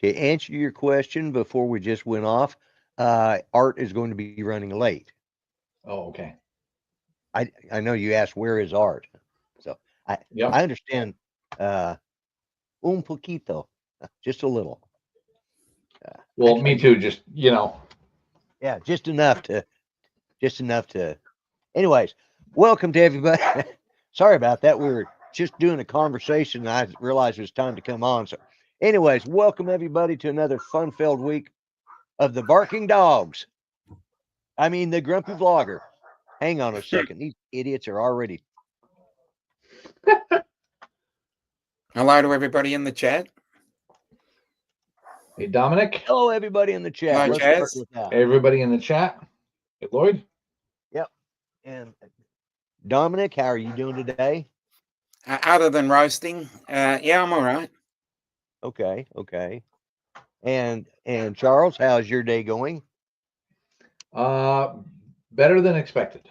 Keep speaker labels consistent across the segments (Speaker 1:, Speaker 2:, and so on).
Speaker 1: To answer your question before we just went off, Art is going to be running late.
Speaker 2: Oh, okay.
Speaker 1: I know you asked where is Art, so I
Speaker 2: Yep.
Speaker 1: I understand un poquito, just a little.
Speaker 2: Well, me
Speaker 1: Actually,
Speaker 2: too. Just.
Speaker 1: yeah, just enough to. Anyways, welcome to everybody. Sorry about that. We were just doing a conversation, and I realized it was time to come on. So, anyways, welcome everybody to another fun-filled week of the Barking Dogs. I mean, the Grumpy Vlogger. Hang on a second. These idiots are already.
Speaker 3: Hello to everybody in the chat.
Speaker 2: Hey, Dominic.
Speaker 1: Hello, everybody in the chat.
Speaker 3: Hello,
Speaker 1: Let's start
Speaker 3: Chaz.
Speaker 1: with that.
Speaker 2: Everybody in the chat. Hey, Lloyd.
Speaker 1: Yep. And Dominic, how are you doing today?
Speaker 3: Other than roasting, yeah, I'm all right.
Speaker 1: Okay. Okay. And Charles, how's your day going?
Speaker 2: Uh, Better than expected.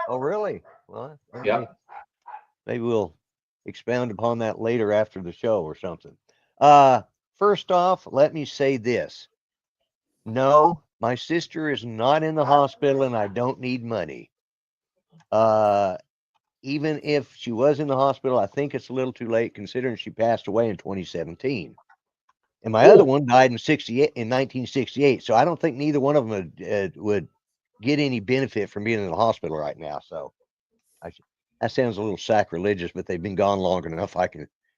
Speaker 1: Oh, really? Well,
Speaker 2: Yep.
Speaker 1: maybe we'll expound upon that later after the show or something. Uh, First off, let me say this. No, my sister is not in the hospital and I don't need money. Uh, Even if she was in the hospital, I think it's a little too late considering she passed away in 2017. And my other
Speaker 2: Cool.
Speaker 1: one died in 1968. So I don't think neither one of them would get any benefit from being in the hospital right now. So that sounds a little sacrilegious, but they've been gone long enough.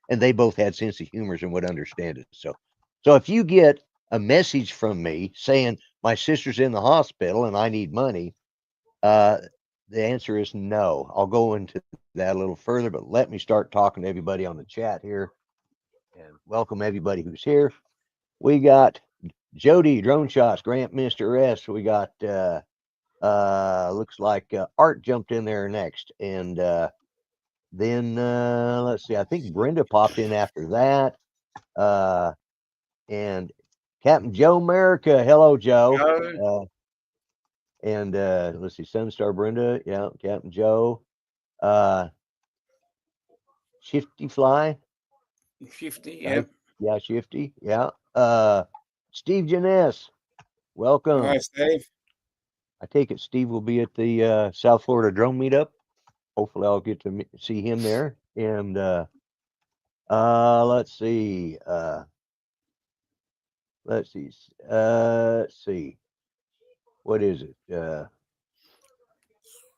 Speaker 1: And they both had sense of humors and would understand it. So if you get a message from me saying my sister's in the hospital and I need money, uh, the answer is no. I'll go into that a little further, but let me start talking to everybody on the chat here and welcome everybody who's here. We got Jody, Drone Shots, Grant, Mr. S. We got looks like Art jumped in there next. And then let's see, I think Brenda popped in after that. Uh and Captain Joe America. Hello, Joe.
Speaker 3: Go,
Speaker 1: And let's see, Sunstar Brenda, yeah, Captain Joe. Uh Shifty Fly.
Speaker 3: 50,
Speaker 1: Uh,
Speaker 3: yeah.
Speaker 1: yeah, Shifty. Yeah. Steve Janess,
Speaker 3: Hi,
Speaker 1: welcome.
Speaker 3: Steve.
Speaker 1: I take it Steve will be at the South Florida Drone Meetup. Hopefully, I'll get to see him there. And let's see. Let's see. Let's see. What is it?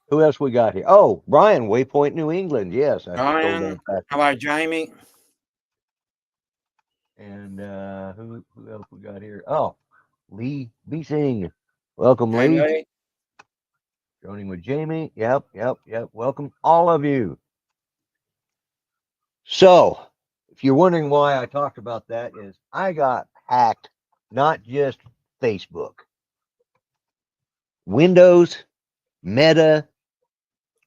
Speaker 1: Who else we got here? Oh, Bryan, Waypoint, New England. Yes, I told
Speaker 3: Brian.
Speaker 1: that back.
Speaker 3: Hello, Jamie.
Speaker 1: And who else we got here? Oh, Lee Beesing. Welcome,
Speaker 3: Hey,
Speaker 1: Lee.
Speaker 3: Lee.
Speaker 1: Joining with Jamie. Yep. Welcome, all of you. So, if you're wondering why I talked about that, is I got hacked, not just Facebook, Windows, Meta,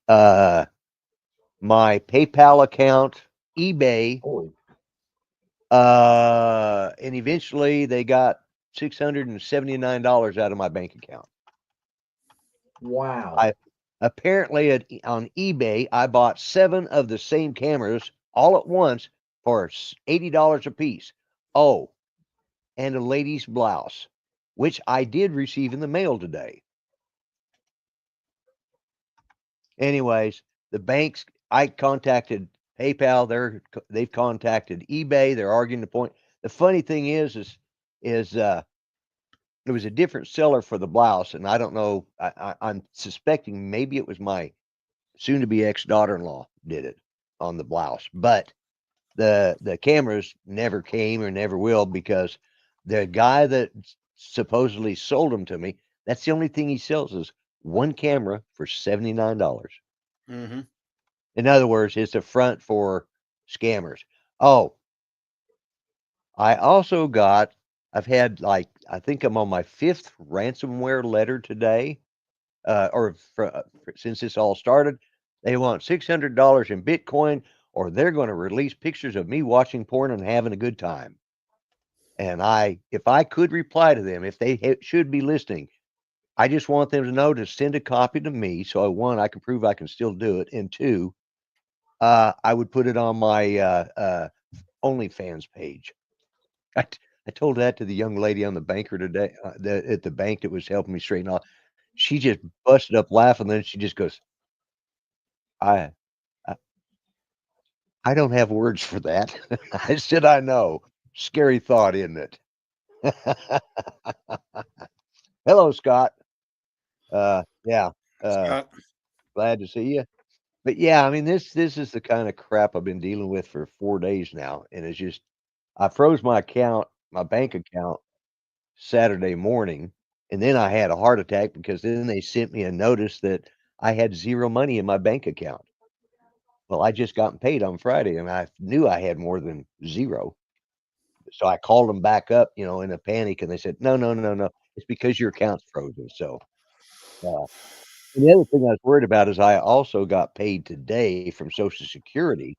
Speaker 1: uh, my PayPal account, eBay,
Speaker 2: Holy.
Speaker 1: and eventually they got $679 out of my bank account.
Speaker 2: Wow.
Speaker 1: I apparently on eBay I bought 7 of the same cameras all at once for $80 a piece. Oh, and a lady's blouse, which I did receive in the mail today. Anyways, the banks, I contacted PayPal, they've contacted eBay, they're arguing the point. The funny thing is there was a different seller for the blouse, and I don't know. I'm suspecting maybe it was my soon-to-be ex-daughter-in-law did it on the blouse, but the cameras never came or never will because the guy that supposedly sold them to me, that's the only thing he sells is one camera for $79.
Speaker 3: Mm-hmm.
Speaker 1: In other words, it's a front for scammers. Oh, I also got, I've had like, I think I'm on my 5th ransomware letter today, since this all started. They want $600 in Bitcoin, or they're going to release pictures of me watching porn and having a good time. And if I could reply to them, if they should be listening, I just want them to know to send a copy to me. So one, I can prove I can still do it. And two, I would put it on my OnlyFans page. I told that to the young lady on the banker today, at the bank that was helping me straighten off. She just busted up laughing. Then she just goes, I, I, I don't have words for that. I said, I know. Scary thought, isn't it? Hello, Scott. Yeah.
Speaker 3: Scott.
Speaker 1: Glad to see you. But yeah, I mean, this is the kind of crap I've been dealing with for 4 days now, and it's just I froze my account, my bank account Saturday morning, and then I had a heart attack because then they sent me a notice that I had zero money in my bank account. Well, I just gotten paid on Friday, and I knew I had more than zero. So I called them back up, in a panic, and they said, "No, no, no, no. It's because your account's frozen." So, uh, and the other thing I was worried about is I also got paid today from Social Security,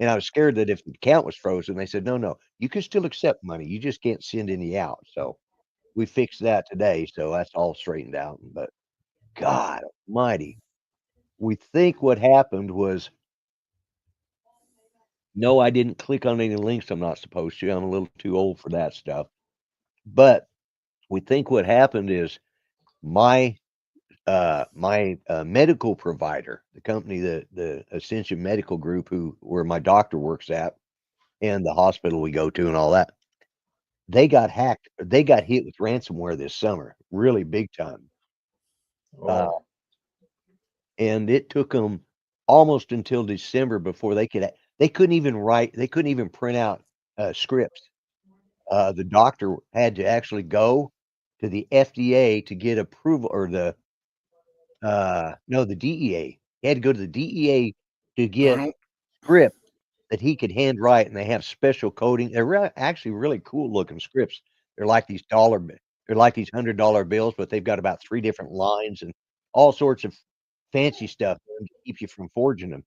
Speaker 1: and I was scared that if the account was frozen, they said, "No, no, you can still accept money. You just can't send any out." So we fixed that today, so that's all straightened out. But God almighty, we think what happened was no, I didn't click on any links I'm not supposed to. I'm a little too old for that stuff. But we think what happened is my medical provider, the company that the Ascension Medical Group, where my doctor works at, and the hospital we go to, and all that, they got hacked. They got hit with ransomware this summer, really big time.
Speaker 2: Oh,
Speaker 1: And it took them almost until December before they couldn't even write, they couldn't even print out scripts. The doctor had to actually go to the FDA to get approval, or no, the DEA. He had to go to the DEA to get
Speaker 3: Donald.
Speaker 1: scripts that he could handwrite, and they have special coding. They're actually really cool looking scripts. They're like these they're like these $100 bills, but they've got about 3 different lines and all sorts of fancy stuff to keep you from forging them.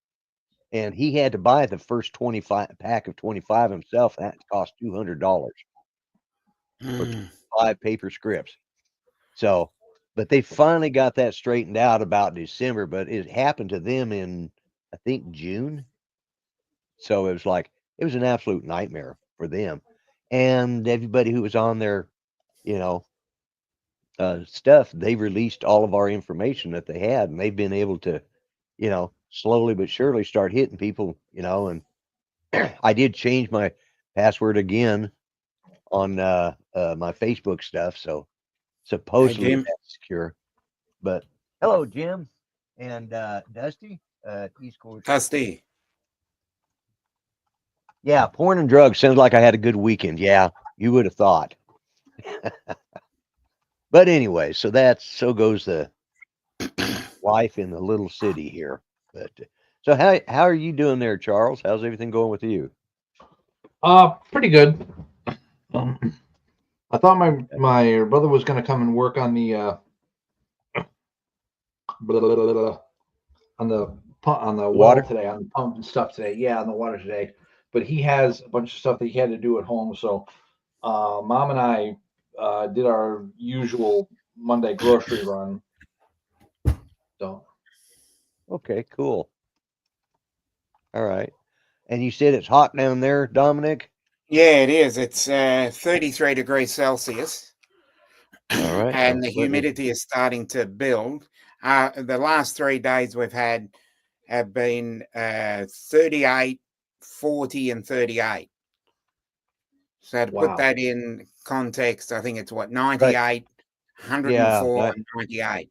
Speaker 1: And he had to buy the first 25 pack of 25 himself. That cost $200 for
Speaker 3: Mm.
Speaker 1: 5 paper scripts. So, but they finally got that straightened out about December, but it happened to them in, I think, June. So it was an absolute nightmare for them. And everybody who was on their, you know, stuff, they released all of our information that they had, and they've been able to, slowly but surely start hitting people, and I did change my password again on my Facebook stuff, so
Speaker 3: Hey,
Speaker 1: supposedly
Speaker 3: Jim.
Speaker 1: that's secure. But hello, Jim and Dusty, East Coast.
Speaker 3: Dusty.
Speaker 1: Yeah, porn and drugs sounds like I had a good weekend. Yeah, you would have thought. But anyway, so goes the life in the little city here. But so how are you doing there, Charles? How's everything going with you?
Speaker 2: pretty good. I thought my brother was going to come and work on the blah, blah, blah, blah, on the well
Speaker 1: Water?
Speaker 2: today, on the pump and stuff today. Yeah, on the water today. But he has a bunch of stuff that he had to do at home. So Mom and I did our usual Monday grocery run. So
Speaker 1: Okay, cool. All right. And you said it's hot down there, Dominic?
Speaker 3: Yeah, it is. It's 33 degrees Celsius,
Speaker 1: All right.
Speaker 3: and
Speaker 1: Well,
Speaker 3: the humidity is starting to build. The last 3 days we've had have been 38, 40, and 38. So to put
Speaker 2: wow.
Speaker 3: that in context, I think it's what,
Speaker 1: right.
Speaker 3: 98,
Speaker 1: Yeah,
Speaker 3: 104, and 98.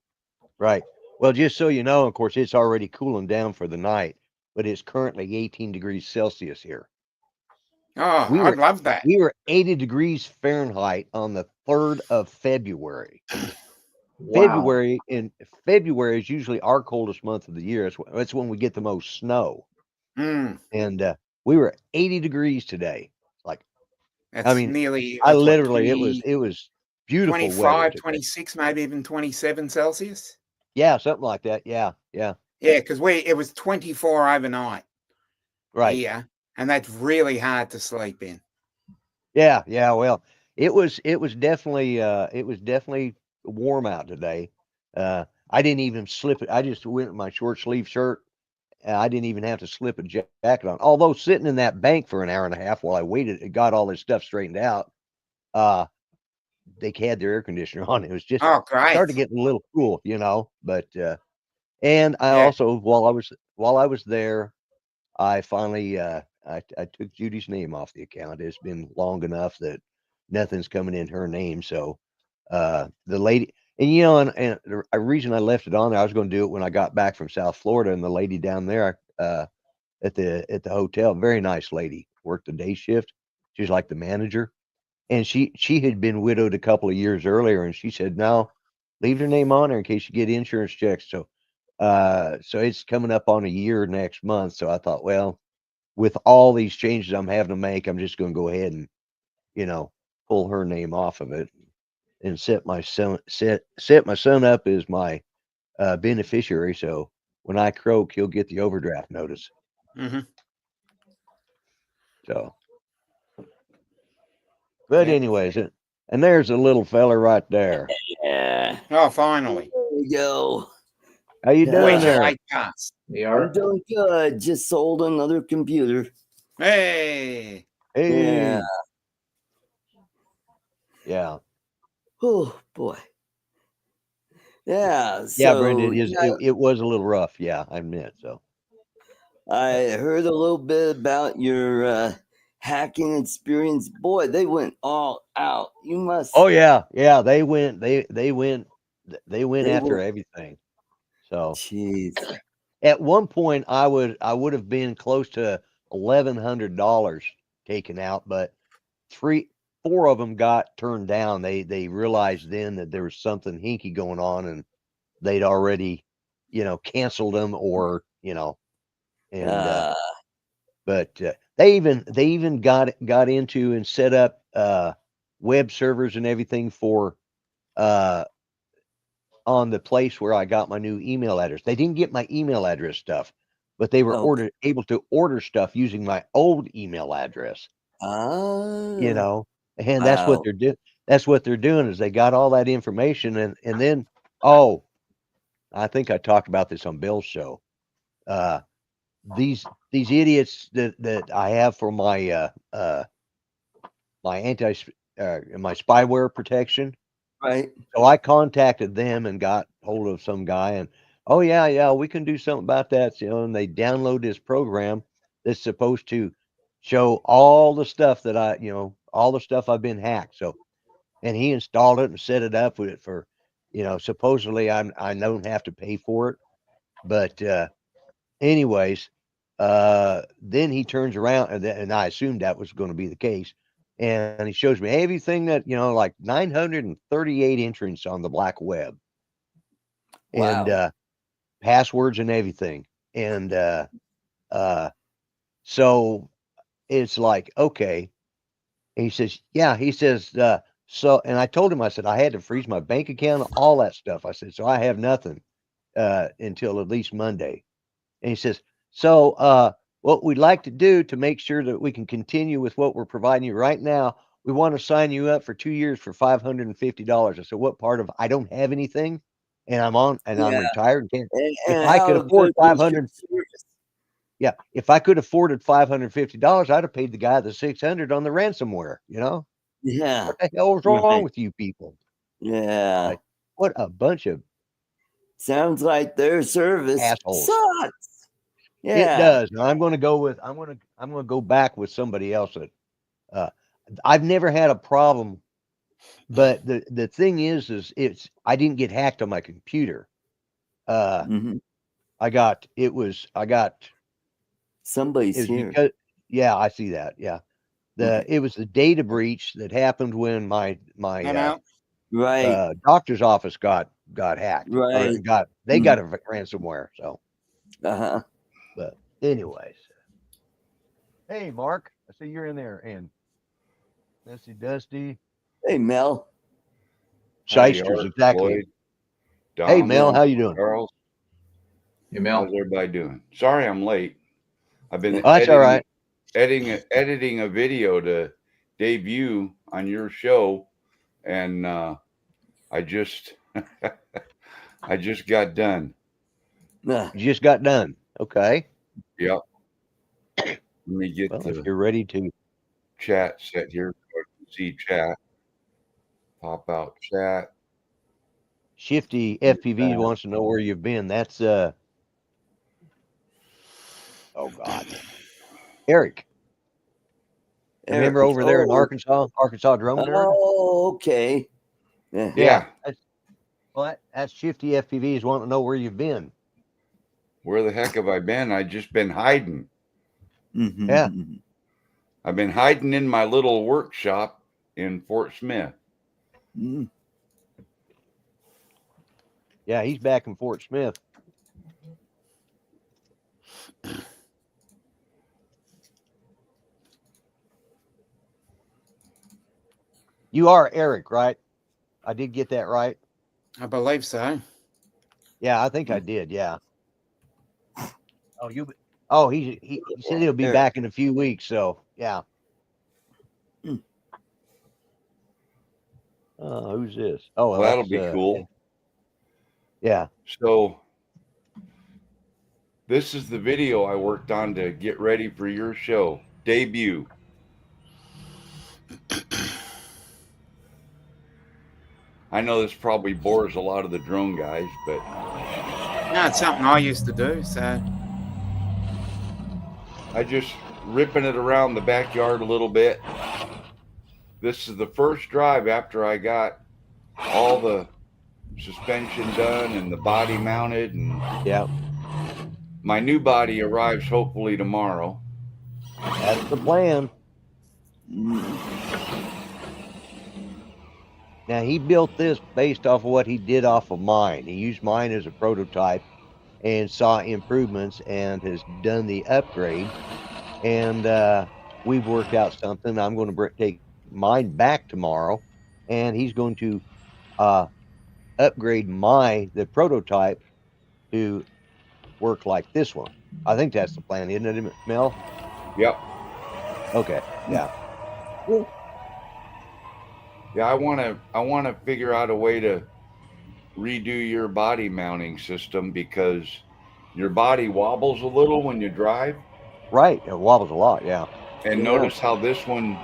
Speaker 1: right. Well, just so you know, of course, it's already cooling down for the night, but it's currently 18 degrees Celsius here.
Speaker 3: Oh,
Speaker 1: We
Speaker 3: I'd
Speaker 1: were
Speaker 3: love that.
Speaker 1: we were 80 degrees Fahrenheit on the 3rd of February.
Speaker 2: Wow.
Speaker 1: February is usually our coldest month of the year. That's when we get the most snow.
Speaker 3: Mm,
Speaker 1: And we were 80 degrees today. Like, I
Speaker 3: that's
Speaker 1: mean,
Speaker 3: nearly,
Speaker 1: I
Speaker 3: that's what,
Speaker 1: literally it was beautiful weather
Speaker 3: 25,
Speaker 1: today.
Speaker 3: 26, maybe even 27 Celsius.
Speaker 1: Yeah, something like that. Yeah, yeah.
Speaker 3: Yeah, because it was 24 overnight
Speaker 1: Right.
Speaker 3: here, and that's really hard to sleep in.
Speaker 1: Yeah, yeah. Well, it was definitely warm out today. I didn't even slip it. I just went in my short sleeve shirt I didn't even have to slip a jacket on. Although sitting in that bank for an hour and a half while I waited, it got all this stuff straightened out. They had their air conditioner on. It was just started getting a little cool, you know. But and I also while I was there, I finally I took Judy's name off the account. It's been long enough that nothing's coming in her name. So the lady, and you know, and the reason I left it on there, I was going to do it when I got back from South Florida, and the lady down there at the hotel, very nice lady, worked the day shift. She's like the manager, and she had been widowed a couple of years earlier, and she said, no, leave her name on there in case you get insurance checks. So so it's coming up on a year next month. So I thought, well, with all these changes I'm having to make, I'm just going to go ahead and, you know, pull her name off of it and set my son up as my beneficiary. So when I croak, he'll get the overdraft notice.
Speaker 3: Mm-hmm.
Speaker 1: So, but anyways, and there's a little fella right there.
Speaker 4: Yeah.
Speaker 3: Oh, finally.
Speaker 4: There we go.
Speaker 1: How you doing there?
Speaker 4: I'm doing good. Just sold another computer.
Speaker 3: Hey.
Speaker 1: Hey.
Speaker 4: Yeah.
Speaker 1: Yeah.
Speaker 4: Oh boy. Yeah.
Speaker 1: Yeah,
Speaker 4: So,
Speaker 1: Brandi, it was a little rough. Yeah, I admit. So
Speaker 4: I heard a little bit about your hacking experience. Boy, they went all out. You must.
Speaker 1: Oh yeah, yeah. They went after everything. So
Speaker 4: jeez.
Speaker 1: At one point, I would have been close to $1,100 taken out, but 4 of them got turned down. They realized then that there was something hinky going on, and they'd already, you know, canceled them, or you know, and but they even got into and set up web servers and everything for on the place where I got my new email address. They didn't get my email address stuff, but they were able to order stuff using my old email address. You know, and that's what they're doing. That's what they're doing is they got all that information, and then I think I talked about this on Bill's show. These idiots that I have for my my my spyware protection.
Speaker 4: Right.
Speaker 1: So I contacted them and got hold of some guy, and oh yeah, we can do something about that. You know, and they download this program that's supposed to show all the stuff that all the stuff I've been hacked. So, and he installed it and set it up with it for, you know, supposedly I don't have to pay for it, but anyways, then he turns around and I assumed that was going to be the case. And he shows me everything that, you know, like 938 entrants on the black web. Wow. And passwords and everything. And so it's like, okay. And he says, yeah, he says, so, and I told him, I said, I had to freeze my bank account, all that stuff. I said, so I have nothing until at least Monday. And he says, so what we'd like to do to make sure that we can continue with what we're providing you right now, we want to sign you up for 2 years for $550. I said, what part of I don't have anything, and I'm retired. And if I could afford 500, yeah, if I could afford it $550, I'd have paid the guy the $600 on the ransomware. You know,
Speaker 4: yeah,
Speaker 1: what the hell is wrong with you people?
Speaker 4: Yeah,
Speaker 1: like, what a bunch of
Speaker 4: sounds like their service
Speaker 1: assholes.
Speaker 4: Sucks. Yeah,
Speaker 1: it does. Now I'm going to go back with somebody else that I've never had a problem, but the thing is I didn't get hacked on my computer. I got
Speaker 4: somebody's here.
Speaker 1: Because, yeah, I see that. Yeah. It was the data breach that happened when my doctor's office got hacked.
Speaker 4: Right.
Speaker 1: They got a ransomware. So but anyways. Hey Mark, I see you're in there, and Missy Dusty.
Speaker 4: Hey Mel.
Speaker 1: Shysters, exactly.
Speaker 5: Dom,
Speaker 1: hey Mel, how you doing?
Speaker 5: Charles.
Speaker 2: Hey Mel.
Speaker 5: How's everybody doing? Sorry I'm late. I've been
Speaker 1: that's all right.
Speaker 5: editing a video to debut on your show, and I just I just got done.
Speaker 1: You just got done. Okay.
Speaker 5: Yep. Let me get
Speaker 1: Well, if
Speaker 5: the
Speaker 1: you're ready to,
Speaker 5: chat set here so I can see chat. Pop out chat.
Speaker 1: Shifty FPV wants to know where you've been. That's oh God, Eric. Remember
Speaker 4: Eric,
Speaker 1: over there in
Speaker 4: oh,
Speaker 1: Arkansas Drum Dirt?
Speaker 4: Oh, okay. Yeah.
Speaker 5: Yeah.
Speaker 1: That's Shifty FPVs wanting to know where you've been.
Speaker 5: Where the heck have I been? I just been hiding.
Speaker 4: Mhm.
Speaker 1: Yeah.
Speaker 5: I've been hiding in my little workshop in Fort Smith.
Speaker 4: Mm.
Speaker 1: Yeah, he's back in Fort Smith. You are Eric, right? I did get that right.
Speaker 3: I believe so.
Speaker 1: Yeah, I think I did. Yeah. Oh, Oh, he said he'll be
Speaker 4: Eric.
Speaker 1: back in a few weeks. So yeah.
Speaker 4: Mm.
Speaker 1: Who's this? Oh,
Speaker 5: Well, that'll be cool.
Speaker 1: Yeah.
Speaker 5: So this is the video I worked on to get ready for your show debut. I know this probably bores a lot of the drone guys, but
Speaker 3: No, it's something I used to do. So
Speaker 5: I just ripping it around the backyard a little bit. This is the first drive after I got all the suspension done and the body mounted, and
Speaker 1: Yeah.
Speaker 5: my new body arrives hopefully tomorrow.
Speaker 1: That's the plan. Now he built this based off of what he did off of mine. He used mine as a prototype and saw improvements and has done the upgrade. And we've worked out something. I'm going to take mine back tomorrow, and he's going to upgrade the prototype to work like this one. I think that's the plan, isn't it, Mel?
Speaker 5: Yep.
Speaker 1: Okay. Yeah.
Speaker 5: Yeah, I want to figure out a way to redo your body mounting system because your body wobbles a little when you drive.
Speaker 1: Right. It wobbles a lot. Yeah.
Speaker 5: And
Speaker 1: Yeah.
Speaker 5: notice how this one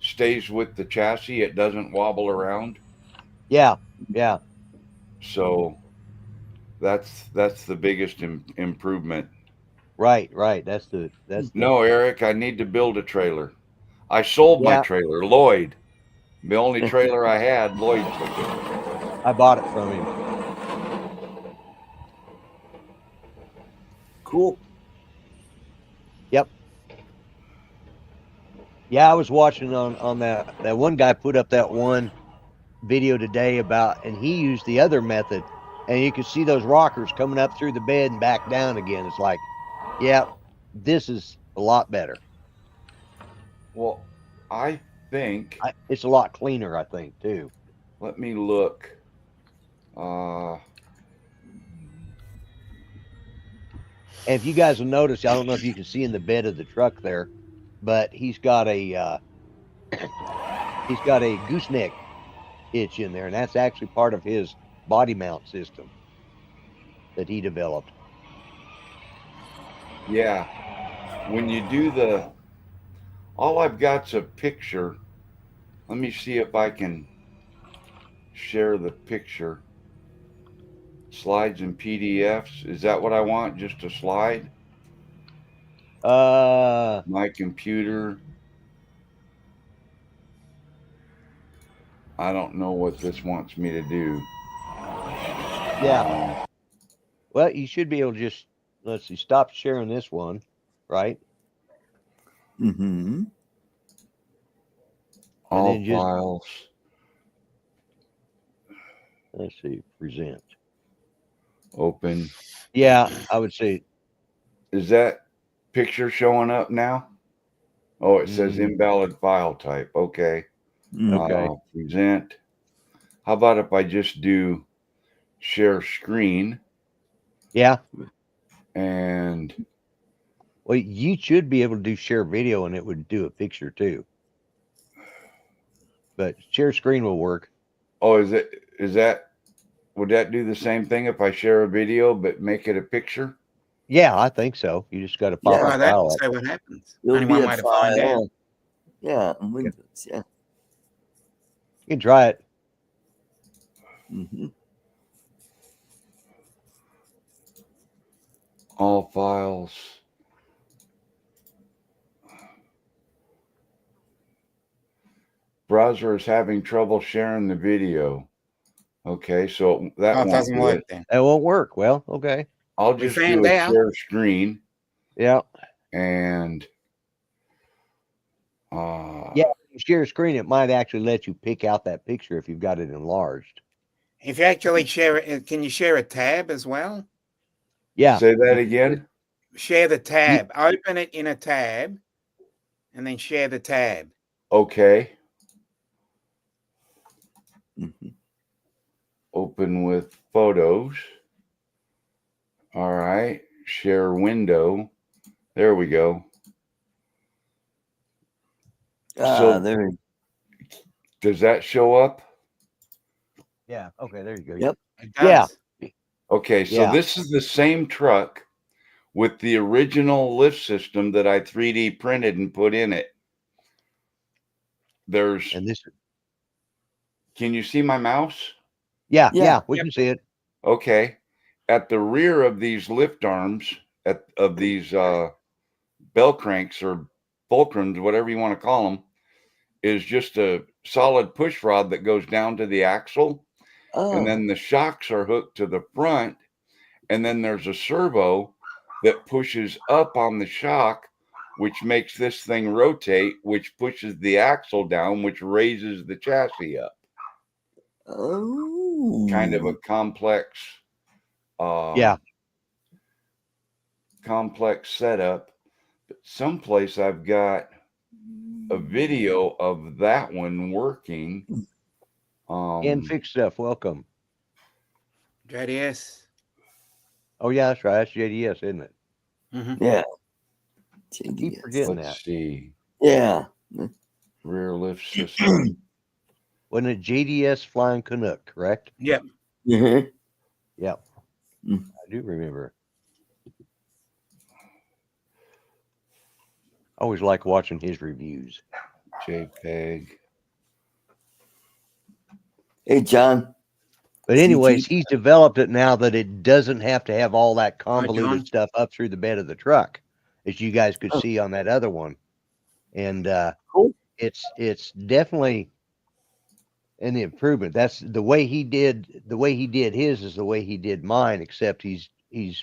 Speaker 5: stays with the chassis. It doesn't wobble around.
Speaker 1: Yeah. Yeah.
Speaker 5: So that's the biggest improvement.
Speaker 1: Right. Right. That's
Speaker 5: No, Eric, I need to build a trailer. I sold my
Speaker 1: Yeah.
Speaker 5: trailer, Lloyd. The only trailer I had, Lloyd took it.
Speaker 1: I bought it from him.
Speaker 4: Cool.
Speaker 1: Yep. Yeah, I was watching on that one guy put up that one video today about, and he used the other method, and you could see those rockers coming up through the bed and back down again. It's like, yeah, this is a lot better.
Speaker 5: Well, I think
Speaker 1: It's a lot cleaner, I think, too.
Speaker 5: let me look.
Speaker 1: And if you guys will notice, I don't know if you can see in the bed of the truck there, but he's got a gooseneck hitch in there, and that's actually part of his body mount system that he developed.
Speaker 5: Yeah. When you do all I've got's a picture. Let me see if I can share the picture. Slides and PDFs. Is that what I want? Just a slide? My computer. I don't know what this wants me to do.
Speaker 1: Yeah. Well, you should be able to just, let's see, stop sharing this one, right?
Speaker 4: Mm-hmm.
Speaker 5: All
Speaker 1: then just-
Speaker 5: files.
Speaker 1: Let's see, present.
Speaker 5: Open.
Speaker 1: Yeah, I would say.
Speaker 5: Is that picture showing up now? Oh, it says invalid file type. Okay.
Speaker 1: Okay.
Speaker 5: Present. How about if I just do share screen?
Speaker 1: Yeah.
Speaker 5: And
Speaker 1: Well, you should be able to do share video, and it would do a picture too. But share screen will work.
Speaker 5: oh, would that do the same thing if I share a video but make it a picture?
Speaker 1: Yeah, I think so. You just got to pop
Speaker 4: Yeah.
Speaker 1: a
Speaker 3: Try that
Speaker 1: file
Speaker 3: and
Speaker 1: up.
Speaker 3: see what happens.
Speaker 4: It'll
Speaker 3: Only
Speaker 4: be
Speaker 3: one
Speaker 4: a
Speaker 3: way to find out.
Speaker 4: file. Yeah, on Windows. Yeah.
Speaker 1: You can try it.
Speaker 4: Mm-hmm.
Speaker 5: All files. Browser is having trouble sharing the video. Okay, so that
Speaker 3: Oh, it
Speaker 5: won't
Speaker 3: doesn't
Speaker 5: do
Speaker 3: work
Speaker 5: it.
Speaker 3: then.
Speaker 1: That won't work. Well, okay.
Speaker 5: I'll
Speaker 3: We
Speaker 5: just do
Speaker 3: found
Speaker 5: a
Speaker 3: out.
Speaker 5: share screen
Speaker 1: Yeah.
Speaker 5: and
Speaker 1: Yeah. If you share a screen, it might actually let you pick out that picture if you've got it enlarged.
Speaker 3: If you actually share it, can you share a tab as well?
Speaker 1: Yeah.
Speaker 5: say that again.
Speaker 3: Share the tab. Open it in a tab, and then share the tab.
Speaker 5: Okay.
Speaker 4: Mm-hmm.
Speaker 5: Open with photos. All right. Share window. There we go. So
Speaker 4: There.
Speaker 5: does that show up?
Speaker 1: Yeah. Okay. There you go.
Speaker 4: Yep.
Speaker 3: It
Speaker 1: Yeah.
Speaker 3: does.
Speaker 5: Okay, so
Speaker 1: Yeah.
Speaker 5: this is the same truck with the original lift system that I 3D printed and put in it. There's,
Speaker 1: And this.
Speaker 5: can you see my mouse?
Speaker 1: Yeah.
Speaker 4: Yeah.
Speaker 1: Yeah. We
Speaker 3: Yep.
Speaker 1: can see it.
Speaker 5: Okay. At the rear of these lift arms, of these bell cranks or fulcrums, whatever you want to call them, is just a solid push rod that goes down to the axle.
Speaker 4: Oh.
Speaker 5: And then the shocks are hooked to the front. And then there's a servo that pushes up on the shock, which makes this thing rotate, which pushes the axle down, which raises the chassis up.
Speaker 4: Oh.
Speaker 5: Kind of a complex,
Speaker 1: Yeah.
Speaker 5: complex setup. But someplace I've got a video of that one working.
Speaker 1: And fix stuff. Welcome.
Speaker 3: JDS.
Speaker 1: Oh, yeah. That's right. That's JDS, isn't it?
Speaker 3: Mm-hmm.
Speaker 4: Yeah.
Speaker 1: Keep
Speaker 4: JDS.
Speaker 1: forgetting
Speaker 5: let's
Speaker 1: that.
Speaker 5: see,
Speaker 4: Yeah.
Speaker 5: rear lift system.
Speaker 1: Wasn't it JDS Flying Canuck, correct?
Speaker 3: Yep.
Speaker 4: Mm-hmm.
Speaker 1: Yep.
Speaker 4: Mm.
Speaker 1: I do remember. I always like watching his reviews.
Speaker 5: JPEG.
Speaker 4: Hey, John.
Speaker 1: But anyways, he's developed it now that it doesn't have to have all that
Speaker 3: John.
Speaker 1: convoluted stuff up through the bed of the truck, as you guys could
Speaker 4: Oh.
Speaker 1: see on that other one. And
Speaker 4: Cool.
Speaker 1: it's definitely an improvement. That's the way he did his is the way he did mine, except he's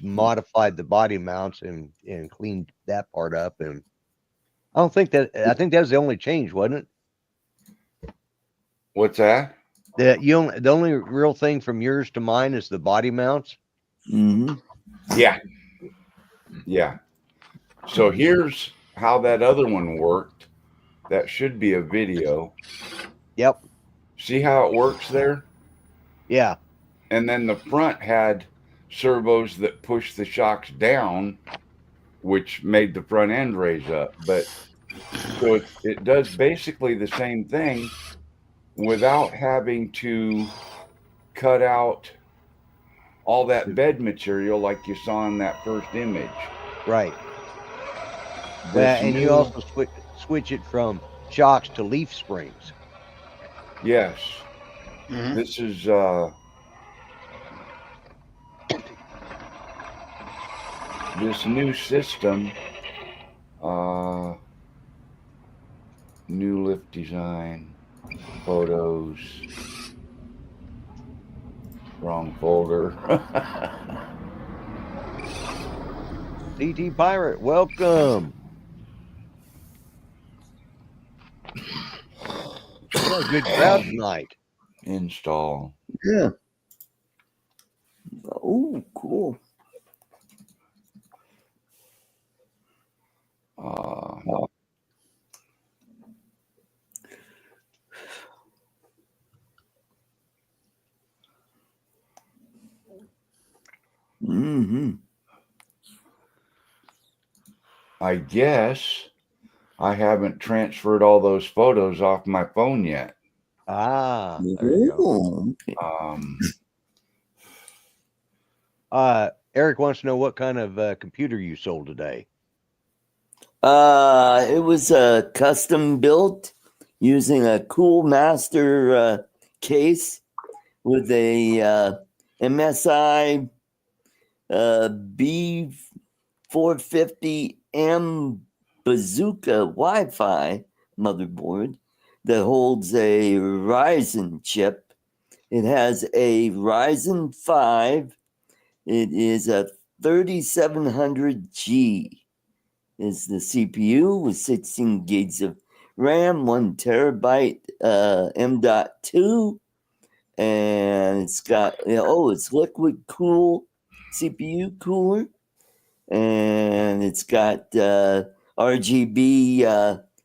Speaker 1: modified the body mounts and cleaned that part up. And I think that was the only change, wasn't it?
Speaker 5: What's that?
Speaker 1: The only real thing from yours to mine is the body mounts.
Speaker 4: Mm-hmm.
Speaker 5: Yeah. Yeah. So here's how that other one worked. That should be a video.
Speaker 1: Yep.
Speaker 5: See how it works there?
Speaker 1: Yeah.
Speaker 5: And then the front had servos that pushed the shocks down, which made the front end raise up. But so it does basically the same thing without having to cut out all that bed material like you saw in that first image.
Speaker 1: Right.
Speaker 5: This
Speaker 1: Well, and you
Speaker 5: new-
Speaker 1: also switch it from shocks to leaf springs.
Speaker 5: yes.
Speaker 3: Mm-hmm.
Speaker 5: This is this new system, new lift design, photos, wrong folder.
Speaker 1: CT Pirate, welcome. What a good crowd tonight.
Speaker 5: Install.
Speaker 4: Yeah. Oh, cool. Mm-hmm.
Speaker 5: I guess I haven't transferred all those photos off my phone yet.
Speaker 1: Ah, there you go.
Speaker 4: Oh, okay.
Speaker 1: Eric wants to know what kind of computer you sold today.
Speaker 4: It was custom built using a Cool Master case with a MSI B450M Bazooka Wi-Fi motherboard that holds a Ryzen chip. It has a Ryzen 5. It is a 3700G. Is the CPU with 16 gigs of RAM, 1 terabyte M.2, and it's got it's liquid cool CPU cooler, and it's got RGB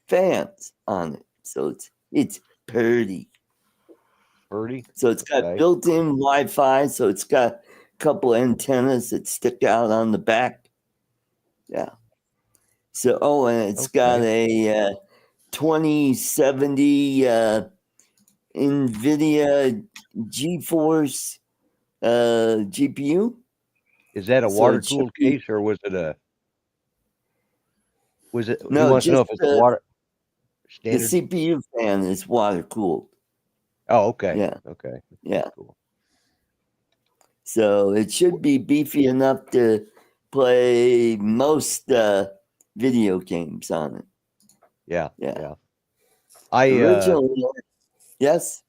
Speaker 4: fans on it, so it's pretty.
Speaker 1: Purdy?
Speaker 4: So it's got
Speaker 1: Okay.
Speaker 4: built-in Wi-Fi, so it's got a couple antennas that stick out on the back. Yeah. So, and it's got a 2070 NVIDIA GeForce GPU.
Speaker 1: Is that a
Speaker 4: So
Speaker 1: water
Speaker 4: it should
Speaker 1: cooled
Speaker 4: be-
Speaker 1: case or was it a? Was it?
Speaker 4: No,
Speaker 1: he wants to know if
Speaker 4: just
Speaker 1: it's a water
Speaker 4: The
Speaker 1: standard.
Speaker 4: CPU fan is water cooled.
Speaker 1: Oh, okay.
Speaker 4: Yeah.
Speaker 1: Okay.
Speaker 4: Yeah.
Speaker 1: Cool.
Speaker 4: So it should be beefy enough to play most video games on it.
Speaker 1: Yeah.
Speaker 4: Yeah.
Speaker 1: Yeah. I
Speaker 4: Originally, yes.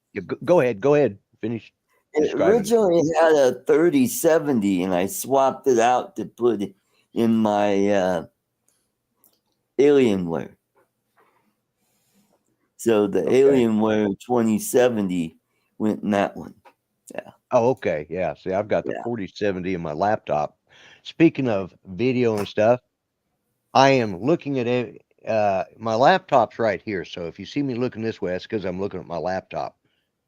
Speaker 1: go ahead. Go ahead. Finish.
Speaker 4: It
Speaker 1: describing it.
Speaker 4: originally had a 3070, and I swapped it out to put it in my Alienware. So the
Speaker 1: Okay.
Speaker 4: Alienware 2070 went in that one.
Speaker 1: Oh, okay. Yeah. See, I've got the
Speaker 4: Yeah.
Speaker 1: 4070 in my laptop. Speaking of video and stuff, I am looking at it. My laptop's right here. So if you see me looking this way, that's because I'm looking at my laptop.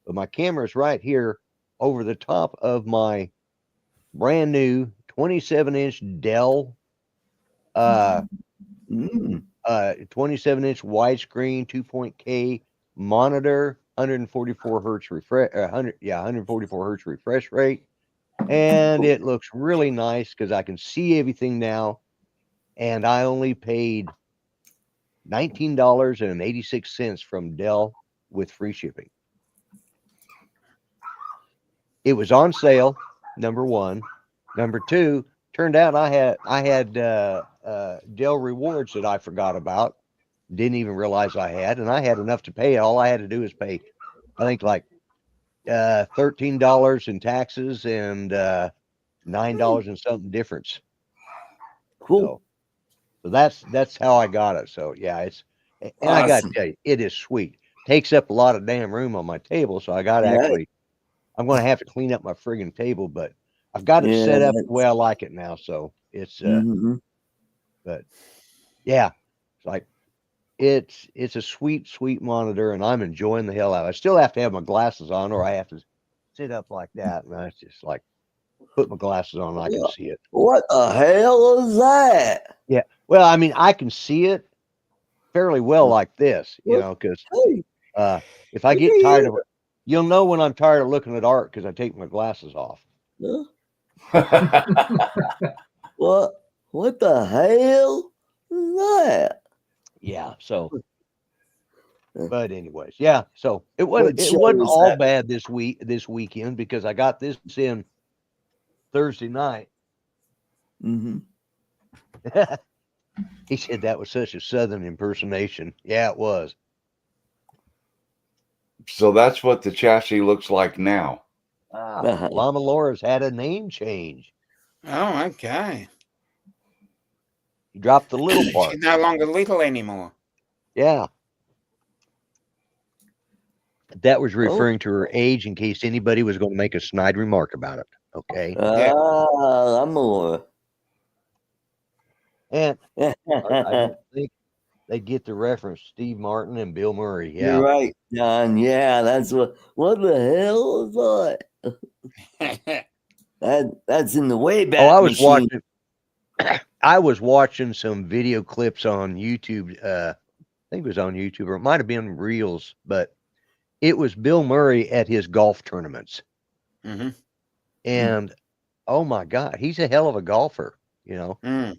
Speaker 1: But my camera's right here over the top of my brand new 27-inch Dell 27-inch widescreen 2.K monitor, 144 hertz refresh 144 hertz refresh rate, and it looks really nice because I can see everything now, and I only paid $19.86 from Dell with free shipping. It was on sale, number one. Number two, turned out I had Dell rewards that I forgot about, didn't even realize I had, and I had enough to pay. All I had to do is pay, I think, like $13 in taxes and $9 and something difference.
Speaker 4: Cool.
Speaker 1: So that's how I got it. So yeah, and I got to
Speaker 4: Awesome.
Speaker 1: tell you, it is sweet. Takes up a lot of damn room on my table, so I got to
Speaker 4: Right.
Speaker 1: actually, I'm going to have to clean up my friggin' table, but I've got it
Speaker 4: Yeah,
Speaker 1: set up the
Speaker 4: that's-
Speaker 1: way I like it now. So it's
Speaker 4: Mhm.
Speaker 1: but yeah, it's like it's a sweet monitor, and I'm enjoying the hell out of it. I still have to have my glasses on, or I have to sit up like that, and I just like put my glasses on and I can see it.
Speaker 4: What the hell is that?
Speaker 1: Yeah, well, I mean, I can see it fairly well like this, you
Speaker 4: What?
Speaker 1: know, because
Speaker 4: Hey,
Speaker 1: if I get
Speaker 4: Look at
Speaker 1: tired
Speaker 4: you.
Speaker 1: of it, you'll know when I'm tired of looking at art because I take my glasses off.
Speaker 4: huh? What the hell is that?
Speaker 1: Yeah, so
Speaker 4: Uh,
Speaker 1: but anyways, yeah, so it
Speaker 4: What
Speaker 1: wasn't
Speaker 4: show is
Speaker 1: all
Speaker 4: that?
Speaker 1: bad this weekend because I got this in Thursday night.
Speaker 4: Mm-hmm.
Speaker 1: He said that was such a Southern impersonation. Yeah, it was.
Speaker 5: So that's what the chassis looks like now.
Speaker 4: Uh-huh.
Speaker 1: Llama Laura's had a name change.
Speaker 3: Oh, okay.
Speaker 1: He dropped the little part.
Speaker 3: She's no longer little anymore.
Speaker 1: Yeah. That was
Speaker 4: Oh.
Speaker 1: referring to her age in case anybody was going to make a snide remark about it. Okay.
Speaker 4: I'm more.
Speaker 1: And I don't think they get the reference Steve Martin and Bill Murray. Yeah.
Speaker 4: You're right, John. Yeah, that's what the hell is that? That's in the Wayback
Speaker 1: Oh, I was
Speaker 4: Machine.
Speaker 1: I was watching some video clips on YouTube. I think it was on YouTube, or it might have been Reels, but it was Bill Murray at his golf tournaments.
Speaker 3: hmm
Speaker 1: And Oh my God, he's a hell of a golfer, you know.
Speaker 3: Mm.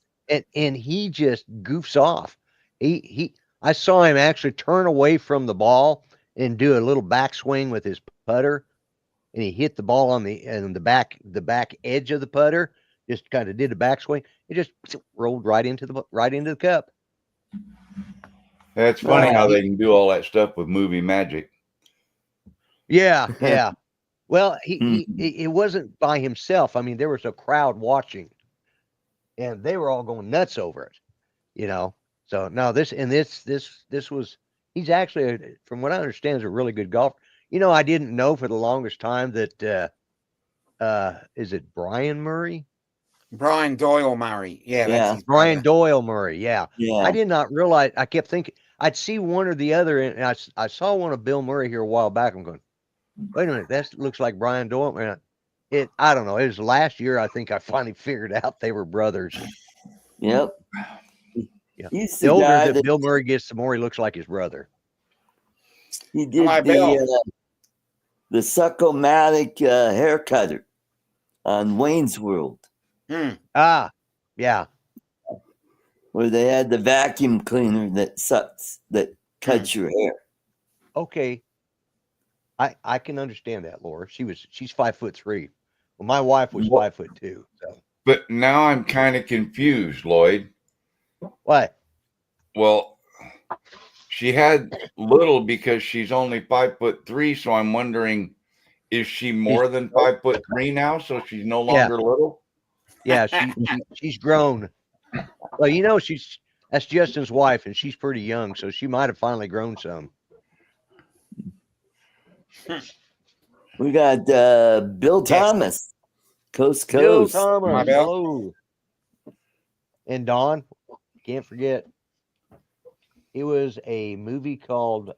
Speaker 1: And he just goofs off. I saw him actually turn away from the ball and do a little backswing with his putter, and he hit the ball on the back edge of the putter. Just kind of did a backswing. It just rolled right into the cup.
Speaker 5: It's funny how they can do all that stuff with movie magic.
Speaker 1: Yeah, yeah. Well,
Speaker 4: Mhm.
Speaker 1: it wasn't by himself. I mean, there was a crowd watching, and they were all going nuts over it. You know. So no, this was he's actually, from what I understand, is a really good golfer. You know, I didn't know for the longest time that is it Brian Murray?
Speaker 3: Brian Doyle Murray. Yeah, that's
Speaker 4: Yeah.
Speaker 3: his
Speaker 1: Brian
Speaker 3: brother.
Speaker 1: Doyle Murray. Yeah.
Speaker 4: Yeah.
Speaker 1: I did not realize. I kept thinking I'd see one or the other, and I saw one of Bill Murray here a while back. I'm going, wait a minute, that looks like Brian Doyle. Man, I don't know. It was last year. I think I finally figured out they were brothers.
Speaker 4: Yep.
Speaker 1: Yeah.
Speaker 4: He's
Speaker 1: The
Speaker 4: the
Speaker 1: older
Speaker 4: guy
Speaker 1: that
Speaker 4: that
Speaker 1: Bill Murray gets, the more he looks like his brother.
Speaker 4: he did
Speaker 3: Hello, Bill.
Speaker 4: the Succomatic hair cutter on Wayne's World,
Speaker 3: Mm.
Speaker 1: Ah, yeah.
Speaker 4: where they had the vacuum cleaner that cuts your hair.
Speaker 1: Okay. I can understand that, Laura. She's 5'3". Well, my wife was 5'2". So
Speaker 5: But now I'm kind of confused, Lloyd.
Speaker 1: what?
Speaker 5: Well, she had little because she's only 5'3", so I'm wondering, is she more than 5'3" now? So she's no longer little?
Speaker 1: Yeah, she's grown. Well, you know, that's Justin's wife, and she's pretty young, so she might have finally grown some.
Speaker 4: We got Bill Thomas, Coast to
Speaker 1: Bill
Speaker 4: Coast.
Speaker 1: Thomas,
Speaker 3: Hi, Bill.
Speaker 1: hello. And Don, can't forget. He was in a movie called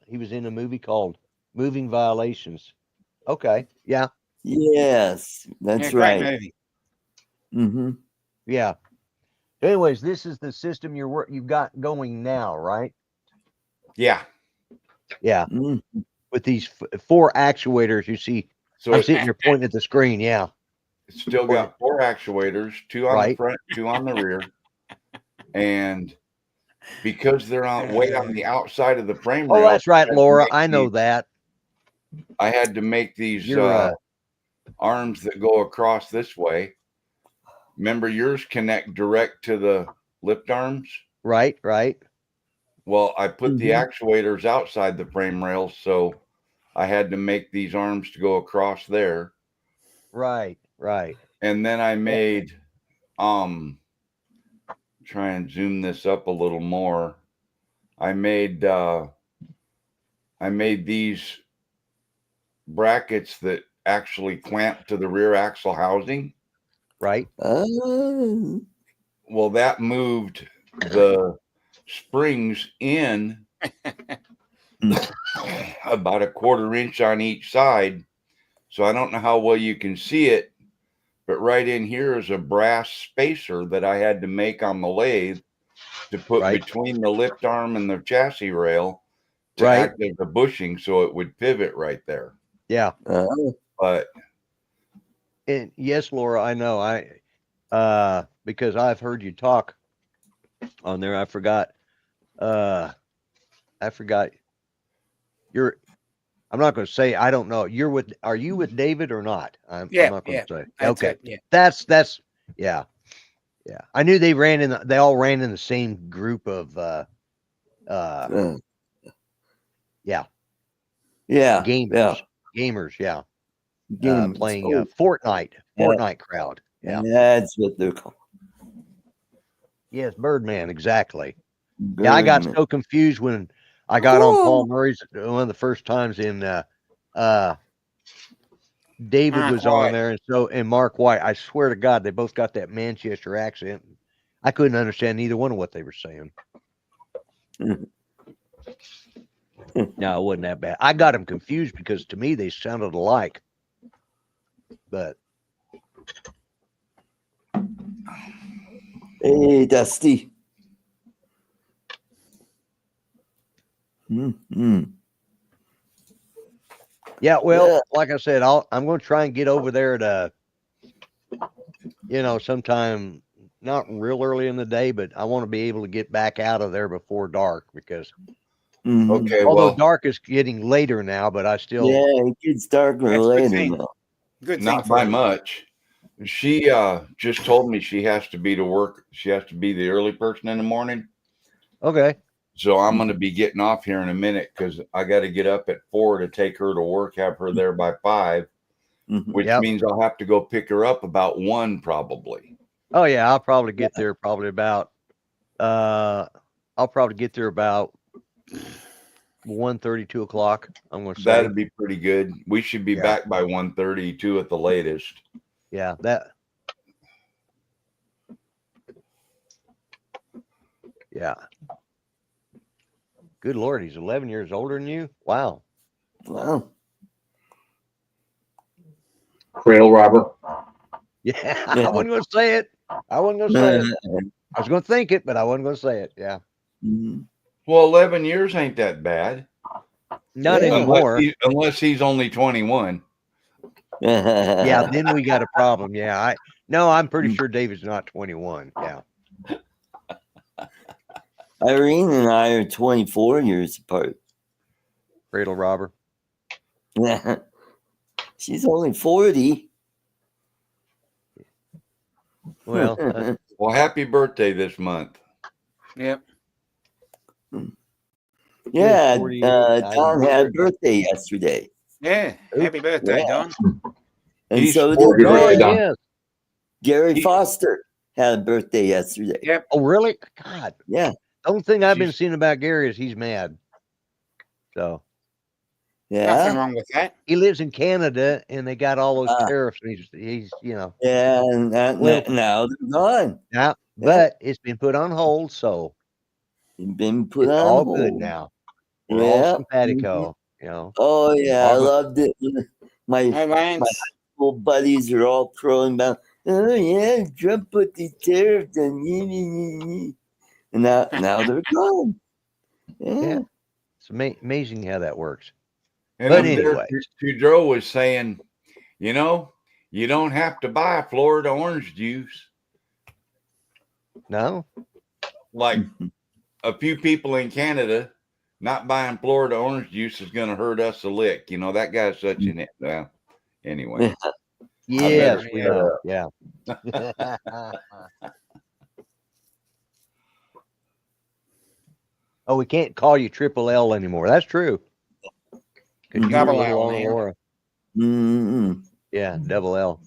Speaker 1: Moving Violations. Okay, yeah,
Speaker 4: Yes,
Speaker 3: Yeah,
Speaker 4: that's
Speaker 3: great
Speaker 4: right.
Speaker 3: movie.
Speaker 4: Mm-hmm.
Speaker 1: yeah. Anyways, this is the system you've got going now, right?
Speaker 5: Yeah.
Speaker 1: Yeah,
Speaker 4: Mm.
Speaker 1: with these 4 actuators. You see,
Speaker 5: So
Speaker 1: I'm
Speaker 5: it's
Speaker 1: sitting here pointing at the screen. Yeah,
Speaker 5: still got 4 actuators, 2 on the
Speaker 1: Right.
Speaker 5: front, 2 on the rear. And because they're way on the outside of the frame
Speaker 1: oh,
Speaker 5: rail,
Speaker 1: that's right,
Speaker 5: I had to
Speaker 1: Laura.
Speaker 5: make
Speaker 1: I know
Speaker 5: these-
Speaker 1: that.
Speaker 5: I had to make these
Speaker 1: You're
Speaker 5: arms that go across this way. Remember, yours connect direct to the lift arms?
Speaker 1: right.
Speaker 5: Well, I put the
Speaker 4: Mhm.
Speaker 5: actuators outside the frame rails, so I had to make these arms to go across there.
Speaker 1: Right.
Speaker 5: And then I made try and zoom this up a little more. I made these brackets that actually clamp to the rear axle housing.
Speaker 1: Right.
Speaker 4: Oh.
Speaker 5: Well, that moved the springs in about a 1/4 inch on each side. So I don't know how well you can see it, but right in here is a brass spacer that I had to make on the lathe to put
Speaker 1: Right.
Speaker 5: between the lift arm and the chassis rail to
Speaker 1: Right.
Speaker 5: act as a bushing so it would pivot right there.
Speaker 1: Yeah.
Speaker 5: But
Speaker 1: And yes, Laura, I know. Because I've heard you talk on there. I forgot. I'm not going to say. I don't know. Are you with David or not? I'm not going to say.
Speaker 3: That's
Speaker 1: Okay.
Speaker 3: it, yeah.
Speaker 1: That's yeah. I knew they all ran in the same group of
Speaker 4: Yeah.
Speaker 1: gamers. Yeah.
Speaker 4: Gamers.
Speaker 1: Playing
Speaker 4: Oh,
Speaker 1: Fortnite crowd. Yeah.
Speaker 4: That's what they're called.
Speaker 1: Yes, Birdman, exactly. Yeah, I got
Speaker 4: Birdman.
Speaker 1: so confused when I got on Paul
Speaker 4: Oh.
Speaker 1: Murray's one of the first times in David
Speaker 3: Mark
Speaker 1: was on
Speaker 3: White.
Speaker 1: there, and Mark White. I swear to God, they both got that Manchester accent. I couldn't understand neither one of what they were saying. No, it wasn't that bad. I got them confused because to me they sounded alike. But
Speaker 4: Hey, Dusty. Mm-hmm.
Speaker 1: yeah, well,
Speaker 4: Yeah.
Speaker 1: like I said, I'm going to try and get over there to sometime not real early in the day, but I want to be able to get back out of there before dark because
Speaker 4: Mhm.
Speaker 5: Okay,
Speaker 1: although
Speaker 5: well,
Speaker 1: dark is getting later now, but I still,
Speaker 4: Yeah, it gets darker
Speaker 3: That's a good
Speaker 4: later
Speaker 3: thing.
Speaker 4: now.
Speaker 3: Good thing
Speaker 5: not
Speaker 3: for
Speaker 5: by
Speaker 3: you.
Speaker 5: much. She just told me she has to be to work. She has to be the early person in the morning.
Speaker 1: okay.
Speaker 5: So I'm going to be getting off here in a minute because I got to get up at 4 to take her to work, have her there by 5,
Speaker 4: Mhm.
Speaker 5: which
Speaker 1: Yep.
Speaker 5: means I'll have to go pick her up about 1 probably.
Speaker 1: Oh yeah, I'll probably get there probably about, I'll probably get there about 1:30, 2 o'clock. I'm going to say,
Speaker 5: That'd be pretty good. We should be
Speaker 1: Yeah.
Speaker 5: back by 1:32 at the latest.
Speaker 1: yeah, yeah. Good Lord, he's 11 years older than you. Wow.
Speaker 4: Wow.
Speaker 2: Cradle robber.
Speaker 1: Yeah,
Speaker 4: Yeah.
Speaker 1: I wasn't going to say it. I wasn't going to say it. I was going to think it, but I wasn't going to say it. Yeah.
Speaker 4: Mhm.
Speaker 5: Well, 11 years ain't that bad.
Speaker 1: Not
Speaker 4: Yeah.
Speaker 1: anymore.
Speaker 5: Unless he's only 21.
Speaker 1: Yeah, then we got a problem. Yeah, I'm pretty sure David's not 21. Yeah.
Speaker 4: Irene and I are 24 years apart.
Speaker 1: Cradle robber.
Speaker 4: She's only 40.
Speaker 1: Well,
Speaker 5: Well, happy birthday this month.
Speaker 3: Yep.
Speaker 4: yeah,
Speaker 1: 48,
Speaker 4: Don had a birthday yesterday.
Speaker 3: Yeah. Happy birthday,
Speaker 4: Yeah.
Speaker 3: Don.
Speaker 4: And
Speaker 5: He's
Speaker 4: so
Speaker 5: 40
Speaker 4: did
Speaker 2: Oh,
Speaker 5: right now.
Speaker 1: yes.
Speaker 4: Gary
Speaker 5: He-
Speaker 4: Foster had a birthday yesterday.
Speaker 3: Yep.
Speaker 1: Oh, really? God.
Speaker 4: Yeah.
Speaker 1: The only thing I've been
Speaker 5: She's-
Speaker 1: seeing about Gary is he's mad. So
Speaker 4: Yeah.
Speaker 3: Nothing wrong with that.
Speaker 1: he lives in Canada and they got all those
Speaker 4: Ah.
Speaker 1: tariffs. And he's
Speaker 4: Yeah. And
Speaker 1: Well-
Speaker 4: now they're gone.
Speaker 1: yeah, but it's been put on hold. So
Speaker 4: They've been put
Speaker 1: it's
Speaker 4: on
Speaker 1: all
Speaker 4: hold.
Speaker 1: good now. We're all
Speaker 4: Yeah.
Speaker 1: simpatico,
Speaker 4: Oh, yeah. I
Speaker 5: I'm a-
Speaker 4: loved it. My
Speaker 3: Hey, Lance.
Speaker 4: old buddies are all crowing about, oh, yeah, Trump put these tariffs on. And now they're gone. Yeah.
Speaker 1: Yeah. It's amazing how that works.
Speaker 5: And
Speaker 1: But
Speaker 5: up there,
Speaker 1: anyway.
Speaker 5: Trudeau was saying, you don't have to buy Florida orange juice.
Speaker 1: No?
Speaker 5: Like a few people in Canada not buying Florida orange juice is going to hurt us a lick. That guy's such an it. Well, anyway.
Speaker 1: Yes,
Speaker 5: better
Speaker 1: we
Speaker 5: shut
Speaker 1: know.
Speaker 5: up.
Speaker 1: Yeah. Oh, we can't call you Triple L anymore. That's true. 'Cause you were
Speaker 3: Double
Speaker 1: a little
Speaker 3: L
Speaker 1: on
Speaker 3: now.
Speaker 1: Laura.
Speaker 4: Mm-hmm.
Speaker 1: Yeah, double L.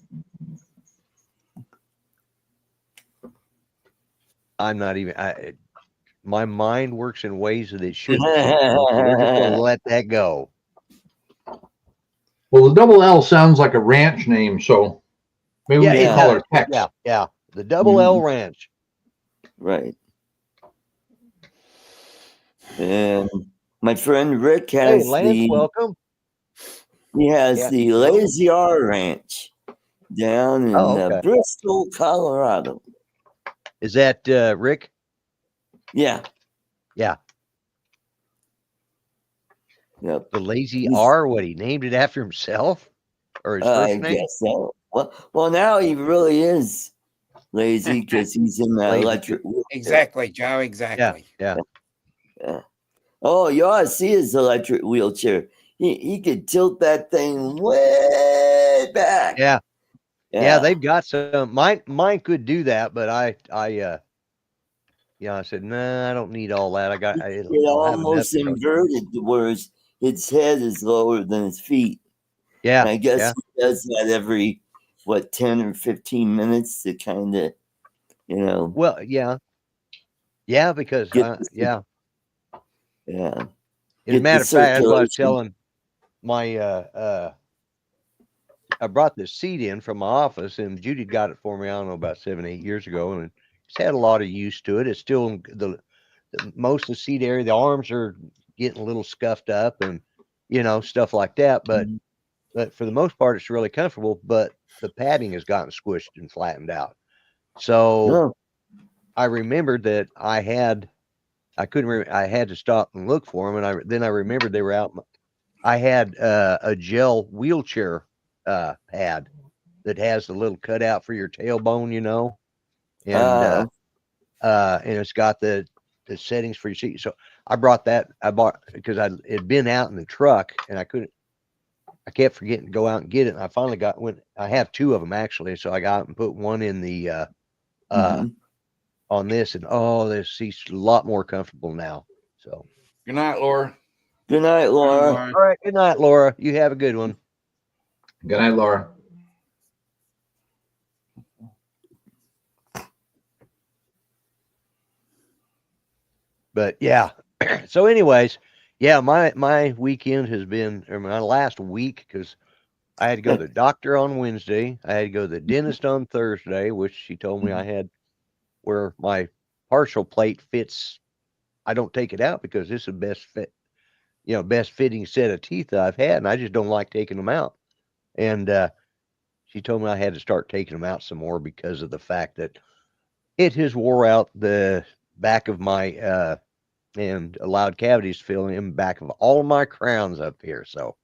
Speaker 1: I'm not even. My mind works in ways that it shouldn't. So we're just going to let that go.
Speaker 2: Well, the double L sounds like a ranch name, so maybe
Speaker 1: Yeah,
Speaker 2: we
Speaker 1: it
Speaker 2: should call her
Speaker 1: does.
Speaker 2: Tex.
Speaker 1: Yeah. The Double L Ranch.
Speaker 4: Right. And my friend Rick
Speaker 1: Hey,
Speaker 4: has
Speaker 1: Lance, welcome. Yeah,
Speaker 4: the
Speaker 1: hello.
Speaker 4: Lazy R Ranch down in
Speaker 1: Okay.
Speaker 4: Bristol, Colorado.
Speaker 1: Is that Rick?
Speaker 4: Yeah.
Speaker 1: Yeah.
Speaker 4: Yep.
Speaker 1: The Lazy
Speaker 4: He's-
Speaker 1: R. What, he named it after himself or his first
Speaker 4: I
Speaker 1: name?
Speaker 4: guess so. Well, now he really is lazy because he's in the
Speaker 1: Lazy.
Speaker 4: electric wheelchair.
Speaker 3: Exactly, Joe. Exactly.
Speaker 1: Yeah.
Speaker 4: Oh, you ought to see his electric wheelchair. He could tilt that thing way back.
Speaker 1: Yeah. They've got some. Mine could do that, but I said, nah, I don't need all that.
Speaker 4: It
Speaker 1: I'll have enough
Speaker 4: almost
Speaker 1: to go.
Speaker 4: inverted to where its head is lower than its feet.
Speaker 1: Yeah.
Speaker 4: And I guess
Speaker 1: yeah.
Speaker 4: he does that every 10 or 15 minutes to kind of,
Speaker 1: Well, yeah. Yeah, because
Speaker 4: Get the-
Speaker 1: yeah.
Speaker 4: yeah.
Speaker 1: As a
Speaker 4: Get
Speaker 1: matter
Speaker 4: the
Speaker 1: of fact, that's what I was
Speaker 4: circulation.
Speaker 1: telling my I brought this seat in from my office and Judy got it for me, I don't know, about 7-8 years ago, and it's had a lot of use to it. It's still most of the seat area, the arms are getting a little scuffed up and stuff like that, but for the most part it's really comfortable, but the padding has gotten squished and flattened out. So
Speaker 4: No.
Speaker 1: I remembered that I had to stop and look for them, and then I remembered they were out. I had a gel wheelchair pad that has the little cutout for your tailbone, you know,
Speaker 4: Oh,
Speaker 1: and it's got the settings for your seat. So I brought that. I bought because it had been out in the truck and I kept forgetting to go out and get it. And I finally I have two of them actually. So I got and put one in the on this, and this seat's a lot more comfortable now. So
Speaker 5: Good night, Laura.
Speaker 4: good night, Laura.
Speaker 3: Laura.
Speaker 1: all right, good night, Laura. You have a good one.
Speaker 2: Good night, Laura.
Speaker 1: But yeah. So anyways, yeah, my weekend has been, or my last week, because I had to go to the doctor on Wednesday. I had to go to the dentist on Thursday, which she told me I had where my partial plate fits. I don't take it out because this is the best fitting set of teeth that I've had, and I just don't like taking them out. And she told me I had to start taking them out some more because of the fact that it has wore out the back of my and allowed cavities to fill in back of all my crowns up here. So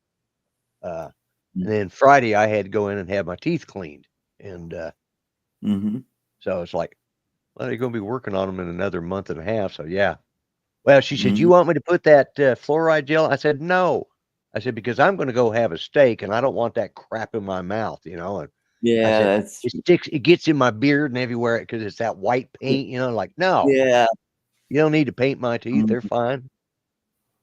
Speaker 1: and then Friday I had to go in and have my teeth cleaned. And so it's like, well, they're going to be working on them in another month and a half. So yeah. Well, she said, you want me to put that fluoride gel? I said, no. I said, because I'm going to go have a steak and I don't want that crap in my mouth, you know. And
Speaker 4: Yeah,
Speaker 1: I said, it gets in my beard and everywhere because it's that white paint, you know, like, no,
Speaker 4: yeah.
Speaker 1: you don't need to paint my teeth. They're fine.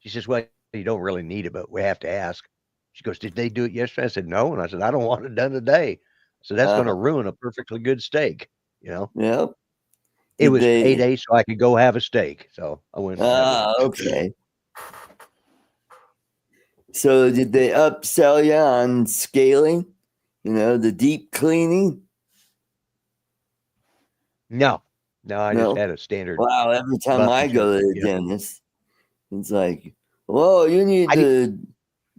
Speaker 1: She says, well, you don't really need it, but we have to ask. She goes, did they do it yesterday? I said, no. And I said, I don't want it done today. So that's going to ruin a perfectly good steak, you know.
Speaker 4: Yep.
Speaker 1: It was payday, so I could go have a steak. So I went.
Speaker 4: Okay. So did they upsell you on scaling? You know, the deep cleaning?
Speaker 1: No, I just had a standard.
Speaker 4: Wow, every time I go to the dentist, it's like, whoa, you need the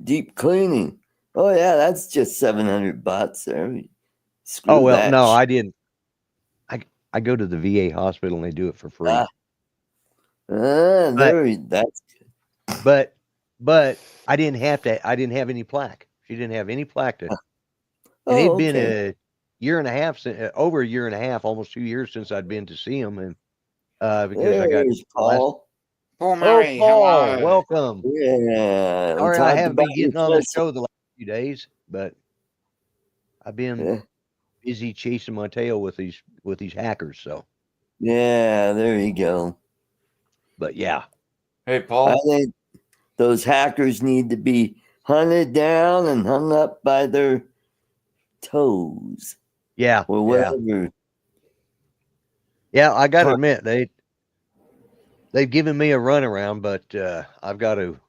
Speaker 4: deep cleaning. Oh yeah, that's just $700.
Speaker 1: Oh well, no, I didn't. I go to the VA hospital and they do it for free.
Speaker 4: That's
Speaker 1: good. But I didn't have to. I didn't have any plaque. She didn't have any plaque to. And it'd been a year and a half, over a year and a half, almost 2 years since I'd been to see him, and because I got
Speaker 4: Paul.
Speaker 3: Paul Murray,
Speaker 1: Paul,
Speaker 3: hello.
Speaker 1: welcome.
Speaker 4: Yeah.
Speaker 1: Sorry, I haven't been getting on the show the last few days, but I've been busy chasing my tail with these hackers. So
Speaker 4: yeah, there you go.
Speaker 1: But yeah,
Speaker 5: hey Paul,
Speaker 4: I think those hackers need to be hunted down and hung up by their toes.
Speaker 1: Yeah,
Speaker 4: or whatever.
Speaker 1: Yeah, I got to admit they've given me a runaround, but I've got to.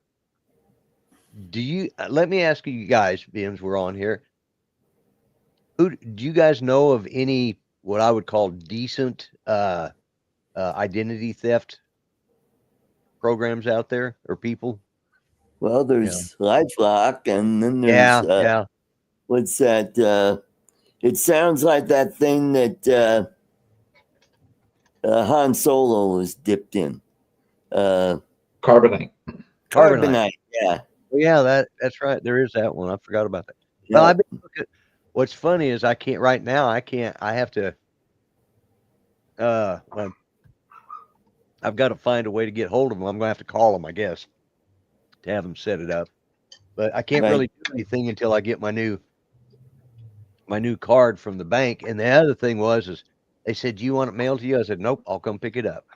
Speaker 1: Let me ask you guys, Bims, we're on here. Do you guys know of any what I would call decent identity theft programs out there or people?
Speaker 4: Well, there's LifeLock, and then there's what's that? It sounds like that thing that Han Solo was dipped in.
Speaker 2: Carbonite.
Speaker 4: Yeah.
Speaker 1: Well, yeah, that's right. There is that one. I forgot about that. Well, I've been looking. What's funny is I can't right now. I can't. I have to. Well, I've got to find a way to get hold of them. I'm going to have to call them, I guess, to have them set it up. But I can't really do anything until I get my new card from the bank. And the other thing is they said, "Do you want it mailed to you?" I said, "Nope, I'll come pick it up."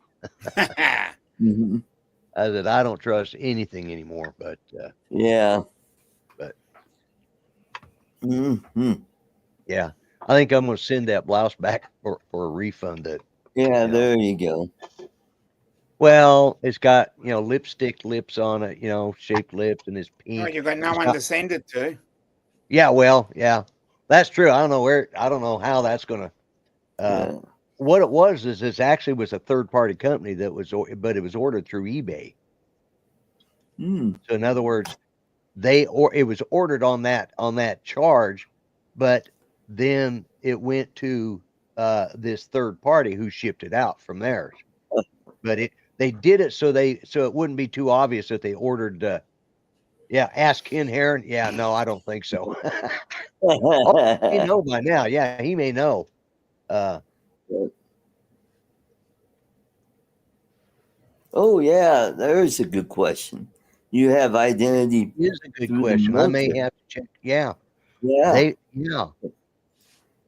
Speaker 1: I said, "I don't trust anything anymore." But
Speaker 4: yeah.
Speaker 1: But yeah, I think I'm going to send that blouse back for a refund.
Speaker 4: There you go.
Speaker 1: Well, it's got lipstick lips on it, shaped lips, and it's pink.
Speaker 3: Oh, you got no one to send it to.
Speaker 1: Yeah, well, yeah, that's true. I don't know how that's going to. What it was is this actually was a third-party company but it was ordered through eBay. So in other words, it was ordered on that charge, but then it went to this third party who shipped it out from theirs. But they did it so it wouldn't be too obvious that they ordered. Ask Ken Heron. Yeah, no, I don't think so. He may know by now. Yeah, he may know.
Speaker 4: Oh yeah, there's a good question. You have identity.
Speaker 1: It is a good
Speaker 4: through the
Speaker 1: question. I may
Speaker 4: military.
Speaker 1: have to check. Yeah,
Speaker 4: Yeah,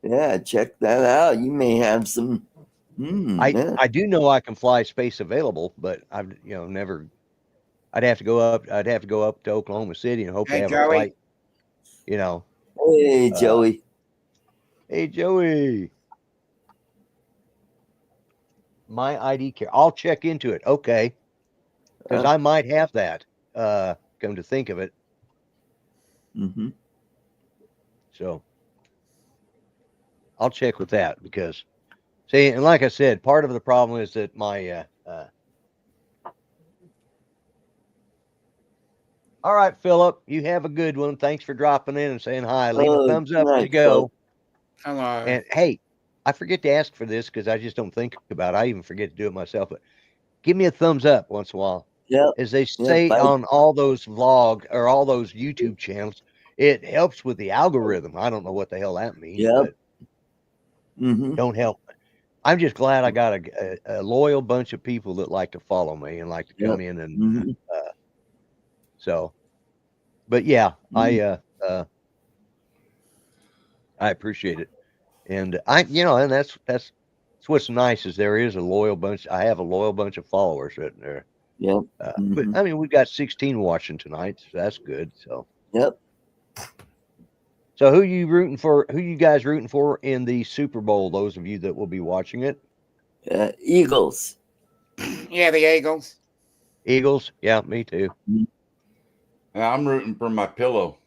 Speaker 1: yeah.
Speaker 4: check that out. You may have some. Yeah.
Speaker 1: I do know I can fly space available, but I've never. I'd have to go up. I'd have to go up to Oklahoma City and hope
Speaker 3: Hey,
Speaker 1: they have
Speaker 3: Joey.
Speaker 1: a flight. You know.
Speaker 4: Hey, Joey.
Speaker 1: Hey, Joey. My ID care. I'll check into it. Okay, because I might have that. Come to think of it.
Speaker 4: Mm-hmm.
Speaker 1: So I'll check with that because, see, and like I said, part of the problem is that my. All right, Philip, you have a good one. Thanks for dropping in and saying hi. Leave a thumbs up as you go.
Speaker 3: Hello.
Speaker 1: And hey, I forget to ask for this because I just don't think about it. I even forget to do it myself. But give me a thumbs up once in a while.
Speaker 4: Yep.
Speaker 1: As they say on all those vlog or all those YouTube channels, it helps with the algorithm. I don't know what the hell that means, but don't help. I'm just glad I got a loyal bunch of people that like to follow me and like to come in and so. But yeah, I appreciate it, and and that's what's nice is there is a loyal bunch. I have a loyal bunch of followers right there.
Speaker 4: Yep.
Speaker 1: But I mean, we've got 16 watching tonight, so that's good. So.
Speaker 4: Yep.
Speaker 1: So who you rooting for? Who you guys rooting for in the Super Bowl? Those of you that will be watching it.
Speaker 4: Eagles.
Speaker 3: Yeah, the Eagles.
Speaker 1: Eagles. Yeah, me too.
Speaker 5: I'm rooting for my pillow.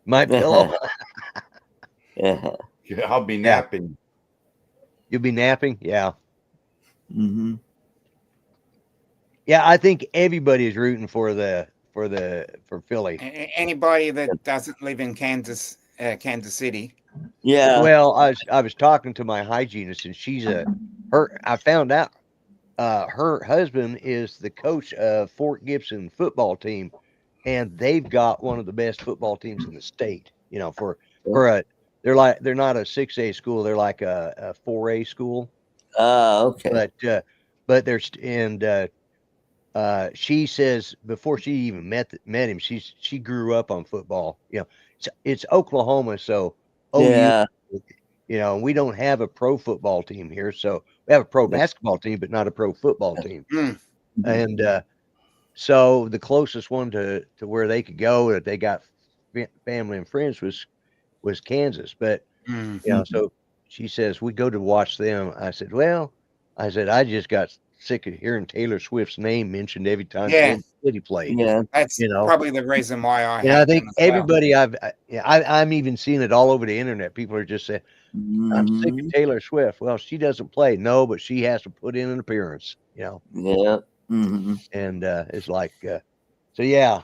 Speaker 1: My pillow.
Speaker 5: Yeah, I'll be napping.
Speaker 1: You'll be napping. Yeah.
Speaker 4: Mm-hmm.
Speaker 1: Yeah, I think everybody is rooting for Philly.
Speaker 3: Anybody that doesn't live in Kansas City.
Speaker 4: Yeah.
Speaker 1: Well, I was talking to my hygienist, and she's I found out her husband is the coach of Fort Gibson football team, and they've got one of the best football teams in the state. They're not a 6A school, they're like a 4A school.
Speaker 4: Okay.
Speaker 1: But there's she says before she even met him, she grew up on football. It's Oklahoma, so
Speaker 4: Yeah.
Speaker 1: we don't have a pro football team here, so we have a pro basketball team, but not a pro football team. And so the closest one to where they could go that they got family and friends was Kansas. But so she says we go to watch them. I said, I just got sick of hearing Taylor Swift's name mentioned every time Kansas City played.
Speaker 4: Yeah.
Speaker 3: That's probably the reason why
Speaker 1: I think everybody I'm even seeing it all over the internet. People are just saying, I'm sick of Taylor Swift. Well, she doesn't play. No, but she has to put in an appearance,
Speaker 4: Yeah.
Speaker 1: And it's like, so yeah.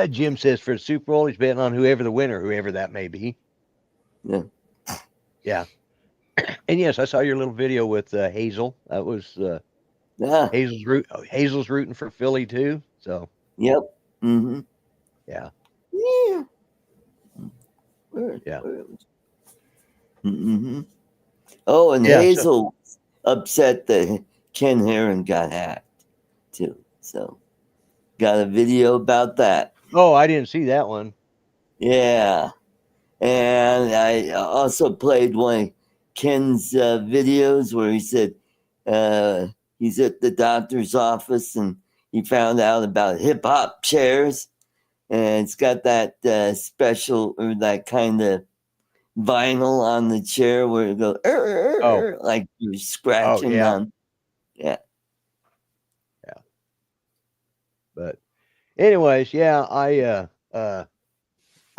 Speaker 1: Jim says for the Super Bowl, he's betting on whoever that may be.
Speaker 4: Yeah.
Speaker 1: Yeah. And yes, I saw your little video with Hazel. That was Hazel's rooting for Philly too. So.
Speaker 4: Yep. Mm-hmm.
Speaker 1: Yeah.
Speaker 4: Yeah.
Speaker 1: Yeah.
Speaker 4: Mm-hmm. Oh, and Hazel upset that Ken Herron got hacked too. So got a video about that.
Speaker 1: Oh, I didn't see that one.
Speaker 4: Yeah. And I also played one of Ken's videos where he said he's at the doctor's office and he found out about hip hop chairs. And it's got that special or that kind of vinyl on the chair where it goes like you're scratching on. Yeah.
Speaker 1: But anyways, I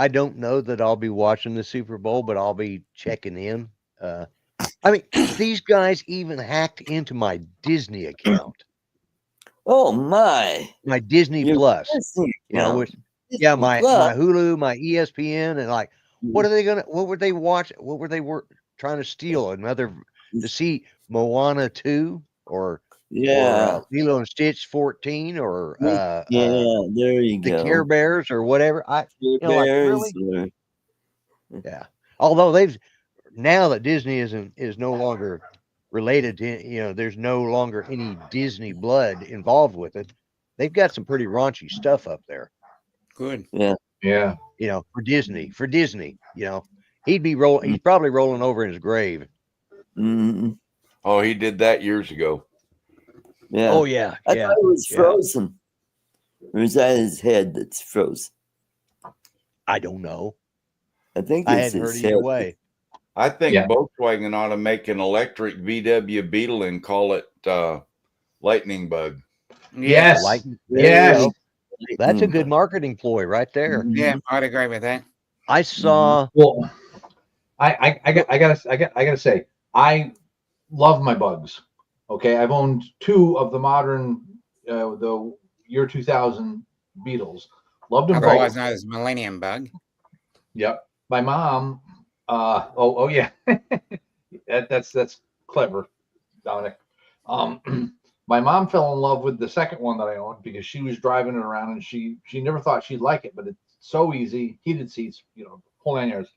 Speaker 1: don't know that I'll be watching the Super Bowl, but I'll be checking in. I mean, these guys even hacked into my Disney account.
Speaker 4: Oh my
Speaker 1: Disney Plus.
Speaker 4: Disney
Speaker 1: my Hulu, my ESPN, and like, what were they watching? What were they trying to steal? To see Moana 2 or
Speaker 4: Yeah.
Speaker 1: Lilo and Stitch 14 or
Speaker 4: Yeah, there you
Speaker 1: the
Speaker 4: go.
Speaker 1: Care Bears or whatever.
Speaker 4: Care
Speaker 1: Like,
Speaker 4: Bears
Speaker 1: really?
Speaker 4: or-
Speaker 1: Yeah. Although now that Disney is no longer related to, there's no longer any Disney blood involved with it. They've got some pretty raunchy stuff up there.
Speaker 3: Good.
Speaker 2: Yeah.
Speaker 1: For Disney, he's probably rolling over in his grave.
Speaker 4: Mhm.
Speaker 5: Oh, he did that years ago.
Speaker 4: Yeah.
Speaker 1: Oh yeah.
Speaker 4: I thought it was frozen. Or is that his head that's frozen?
Speaker 1: I don't know.
Speaker 4: I think
Speaker 1: I
Speaker 4: it's
Speaker 1: hadn't heard
Speaker 4: his
Speaker 1: either
Speaker 4: head.
Speaker 1: way.
Speaker 5: I think
Speaker 2: Yeah.
Speaker 5: Volkswagen ought to make an electric VW Beetle and call it Lightning Bug.
Speaker 2: Yes.
Speaker 1: There you
Speaker 2: Yes.
Speaker 1: go. That's a good marketing ploy right there.
Speaker 3: Yeah, I'd agree with that.
Speaker 1: I saw.
Speaker 2: Well, I gotta say, I love my bugs. Okay, I've owned 2 of the modern, the year 2000 Beetles. Loved them
Speaker 3: Otherwise
Speaker 2: both.
Speaker 3: known as Millennium Bug.
Speaker 2: Yep. My mom. Oh yeah. That's clever, Dominic. My mom fell in love with the second one that I owned because she was driving it around and she never thought she'd like it, but it's so easy, heated seats, whole 9 yards.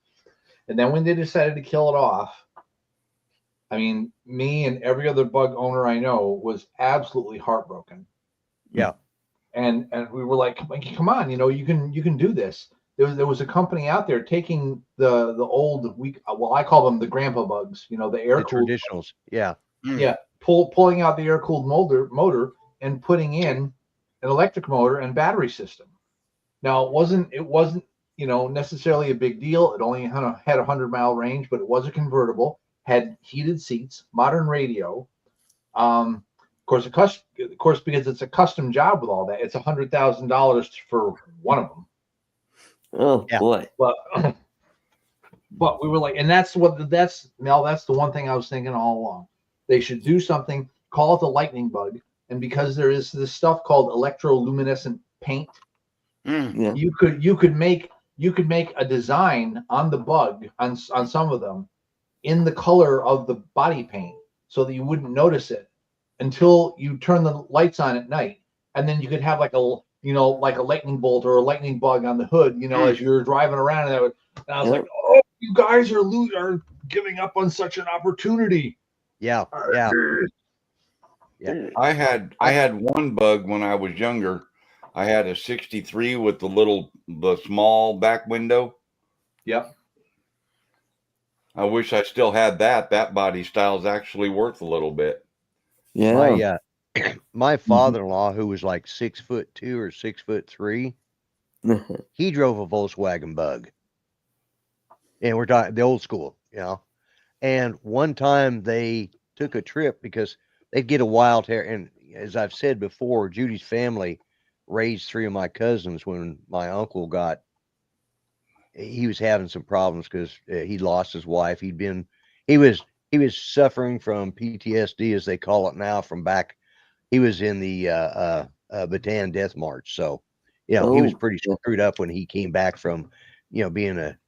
Speaker 2: And then when they decided to kill it off, I mean, me and every other bug owner I know was absolutely heartbroken.
Speaker 1: Yeah.
Speaker 2: And we were like, come on, you can do this. There was a company out there taking the old, I call them the grandpa bugs, the air cooled
Speaker 1: traditionals. Yeah.
Speaker 2: Yeah, pulling out the air cooled motor and putting in an electric motor and battery system. Now it wasn't necessarily a big deal. It only had a 100-mile range, but it was a convertible, had heated seats, modern radio. Of course, because it's a custom job with all that, it's $100,000 for one of them.
Speaker 4: Oh boy!
Speaker 2: But we were like, and that's the one thing I was thinking all along. They should do something, call it the lightning bug, and because there is this stuff called electroluminescent paint,
Speaker 4: Yeah.
Speaker 2: you could make a design on the bug on some of them in the color of the body paint, so that you wouldn't notice it until you turn the lights on at night, and then you could have like a lightning bolt or a lightning bug on the hood, as you're driving around, and I was like, oh, you guys are giving up on such an opportunity.
Speaker 1: Yeah.
Speaker 5: I had one bug when I was younger. I had a 63 with the small back window.
Speaker 2: Yep.
Speaker 5: I wish I still had that. That body style is actually worth a little bit.
Speaker 4: Yeah.
Speaker 1: My father-in-law, who was like 6'2" or 6'3", he drove a Volkswagen Bug, and we're talking the old school, And one time they took a trip because they'd get a wild hair, and as I've said before, Judy's family raised 3 of my cousins when my uncle he was having some problems because he lost his wife. He was suffering from PTSD, as they call it now, from back. He was in the Bataan Death March, so he was pretty screwed up when he came back from being a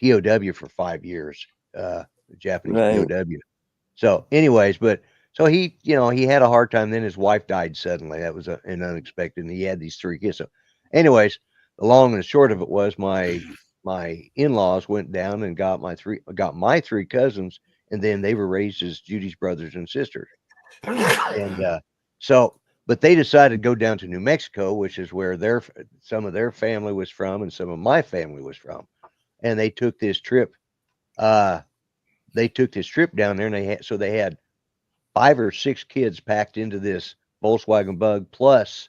Speaker 1: POW for 5 years, Japanese POW. So, anyways, so he had a hard time. Then his wife died suddenly. That was an unexpected. And he had these 3 kids. So, anyways, the long and short of it was my in-laws went down and got my 3 cousins, and then they were raised as Judy's brothers and sisters. And but they decided to go down to New Mexico, which is where some of their family was from and some of my family was from. And they took this trip. Down there, and they had 5 or 6 kids packed into this Volkswagen Bug, plus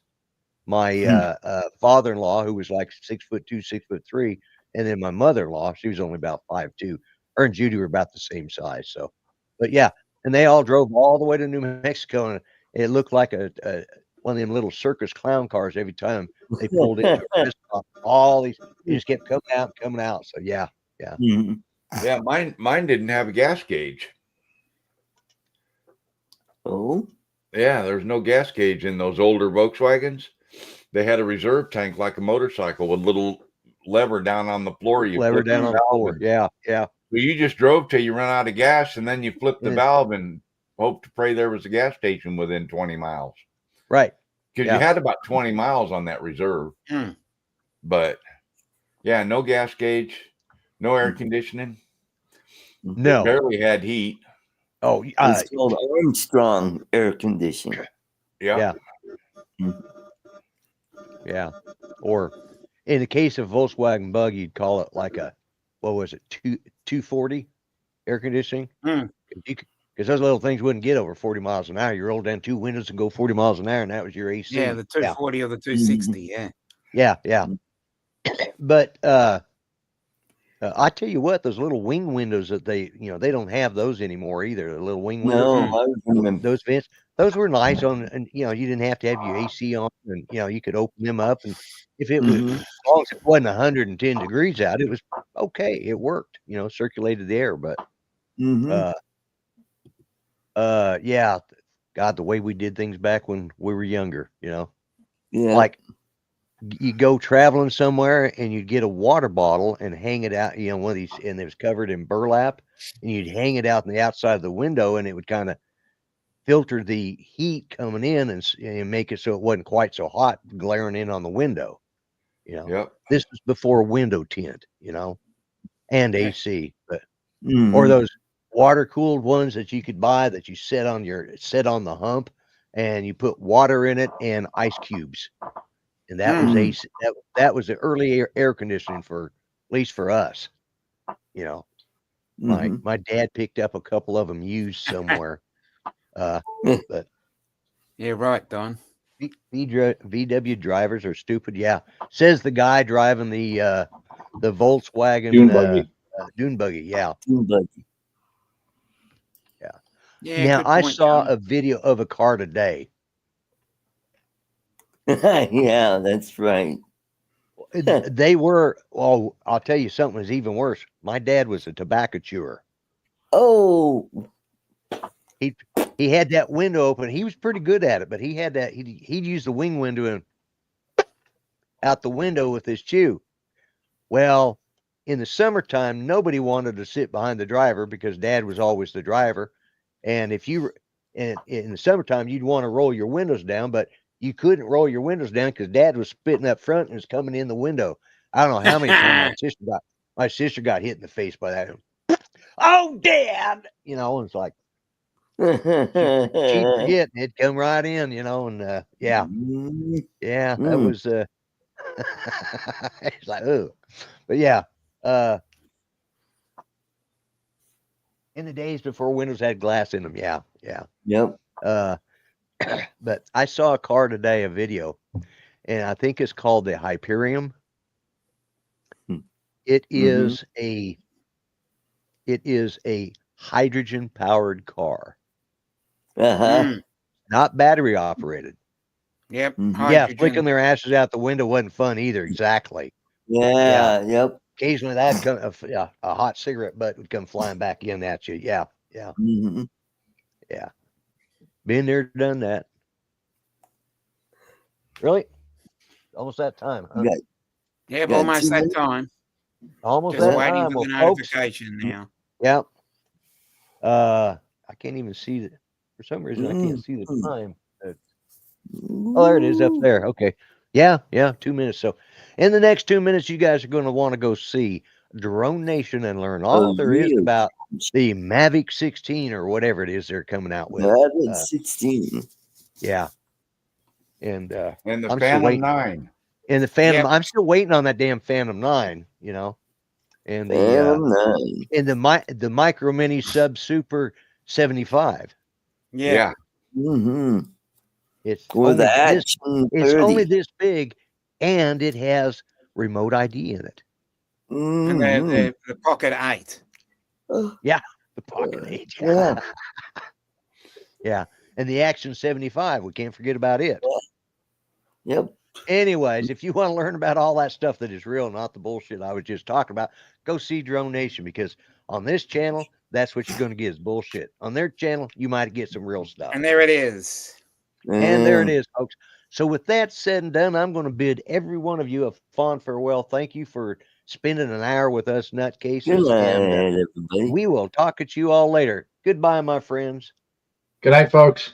Speaker 1: my father-in-law, who was like 6'2", 6'3", and then my mother-in-law, she was only about 5'2". Her and Judy were about the same size. So, but yeah, and they all drove all the way to New Mexico, and it looked like a one of them little circus clown cars every time they pulled into a restaurant. All these, they just kept coming out. So yeah.
Speaker 5: Yeah, mine didn't have a gas gauge.
Speaker 4: Oh.
Speaker 5: Yeah, there's no gas gauge in those older Volkswagens. They had a reserve tank like a motorcycle with a little lever down on the floor.
Speaker 1: Lever down on the floor. Yeah.
Speaker 5: So you just drove till you run out of gas, and then you flip the valve, and hope to pray there was a gas station within 20 miles.
Speaker 1: Right.
Speaker 5: Because
Speaker 1: Yeah.
Speaker 5: you had about 20 miles on that reserve.
Speaker 3: Hmm.
Speaker 5: But yeah, no gas gauge, no air conditioning.
Speaker 1: No.
Speaker 5: It barely had heat.
Speaker 1: Oh,
Speaker 4: It's called Armstrong air conditioning.
Speaker 5: Yeah.
Speaker 1: Yeah. Or in the case of Volkswagen Bug, you'd call it like a, what was it, 240 air conditioning?
Speaker 3: Hmm.
Speaker 1: Because those little things wouldn't get over 40 miles an hour. You roll down two windows and go 40 miles an hour, and that was your AC.
Speaker 3: Yeah, the 240 or the 260. Yeah.
Speaker 1: Yeah, yeah. But I tell you what, those little wing windows that they don't have those anymore either. The little wing windows.
Speaker 4: No, I remember.
Speaker 1: Those vents, those were nice on, and you didn't have to have your AC on, and you could open them up, and if it was, as long as it wasn't 110 degrees out, it was okay. It worked, circulated the air. But yeah, God, the way we did things back when we were younger,
Speaker 4: Yeah.
Speaker 1: like you go traveling somewhere and you'd get a water bottle and hang it out, one of these, and it was covered in burlap, and you'd hang it out on the outside of the window, and it would kind of filter the heat coming in and make it so it wasn't quite so hot glaring in on the window.
Speaker 5: Yep.
Speaker 1: This was before window tint, and AC, but
Speaker 4: Mm-hmm.
Speaker 1: or those water cooled ones that you could buy that you set on the hump, and you put water in it and ice cubes, and that was AC. That was the early air conditioning, for at least for us. My dad picked up a couple of them used somewhere. But
Speaker 3: Yeah, right, Don.
Speaker 1: VW drivers are stupid. Yeah, says the guy driving the Volkswagen
Speaker 2: Dune buggy.
Speaker 1: Dune buggy. Yeah.
Speaker 4: Dune buggy.
Speaker 3: Yeah.
Speaker 1: Now
Speaker 3: good
Speaker 1: I
Speaker 3: point,
Speaker 1: saw
Speaker 3: Don.
Speaker 1: a video of a car today.
Speaker 4: Yeah, that's right.
Speaker 1: They were. Well, I'll tell you something was even worse. My dad was a tobacco chewer.
Speaker 4: Oh,
Speaker 1: He had that window open. He was pretty good at it, but he had that. He'd use the wing window and out the window with his chew. Well, in the summertime, nobody wanted to sit behind the driver because Dad was always the driver. And if you in the summertime, you'd want to roll your windows down, but you couldn't roll your windows down because Dad was spitting up front and was coming in the window. I don't know how many times my sister got hit in the face by that. Oh, Dad! It's like, she'd forget, and it'd come right in, and yeah, that was it's like, oh, but yeah, in the days before windows had glass in them, yeah.
Speaker 4: Yep.
Speaker 1: But I saw a car today, a video, and I think it's called the Hyperion. It is a hydrogen powered car. Not battery operated.
Speaker 3: Yep.
Speaker 1: Yeah,
Speaker 3: Hydrogen.
Speaker 1: flicking their asses out the window wasn't fun either. Exactly.
Speaker 4: Yeah. Yep.
Speaker 1: Occasionally that'd come, a hot cigarette butt would come flying back in at you. Yeah. Yeah. Yeah. Been there, done that. Really? Almost that time, huh?
Speaker 3: Yep,
Speaker 4: got
Speaker 3: almost
Speaker 4: 2
Speaker 3: that
Speaker 4: minutes?
Speaker 3: time.
Speaker 1: Almost
Speaker 3: Just
Speaker 1: that
Speaker 3: waiting
Speaker 1: time.
Speaker 3: for the
Speaker 1: Well, folks,
Speaker 3: notification now.
Speaker 1: yeah. I can't even see that. For some reason, I can't see the time. Oh, there it is up there. Okay. Yeah. 2 minutes. So in the next 2 minutes, you guys are going to want to go see Drone Nation and learn all there is about the Mavic 16 or whatever it is they're coming out with.
Speaker 4: Mavic 16.
Speaker 1: Yeah. And
Speaker 5: the
Speaker 1: I'm still
Speaker 5: Phantom
Speaker 1: waiting.
Speaker 5: 9.
Speaker 1: And the Phantom,
Speaker 3: Yep.
Speaker 1: I'm still waiting on that damn Phantom 9, and
Speaker 4: Phantom
Speaker 1: the
Speaker 4: 9.
Speaker 1: and the Micro Mini Sub Super 75.
Speaker 3: Yeah.
Speaker 1: It's
Speaker 4: Or
Speaker 1: only
Speaker 4: the
Speaker 1: this,
Speaker 4: Action 30.
Speaker 1: it's only this big, and it has remote ID in it.
Speaker 3: And the Pocket 8.
Speaker 1: Yeah, the Pocket 8.
Speaker 4: Yeah.
Speaker 1: Yeah, and the Action 75. We can't forget about it.
Speaker 4: Yep.
Speaker 1: Anyways, if you want to learn about all that stuff that is real, not the bullshit I was just talking about, go see Drone Nation, because on this channel, that's what you're going to get is bullshit. On their channel, you might get some real stuff.
Speaker 3: And there it is.
Speaker 1: And there it is, folks. So with that said and done, I'm going to bid every one of you a fond farewell. Thank you for spending an hour with us nutcases.
Speaker 4: Good night,
Speaker 1: And
Speaker 4: everybody.
Speaker 1: we will talk at you all later. Goodbye, my friends.
Speaker 2: Good night, folks.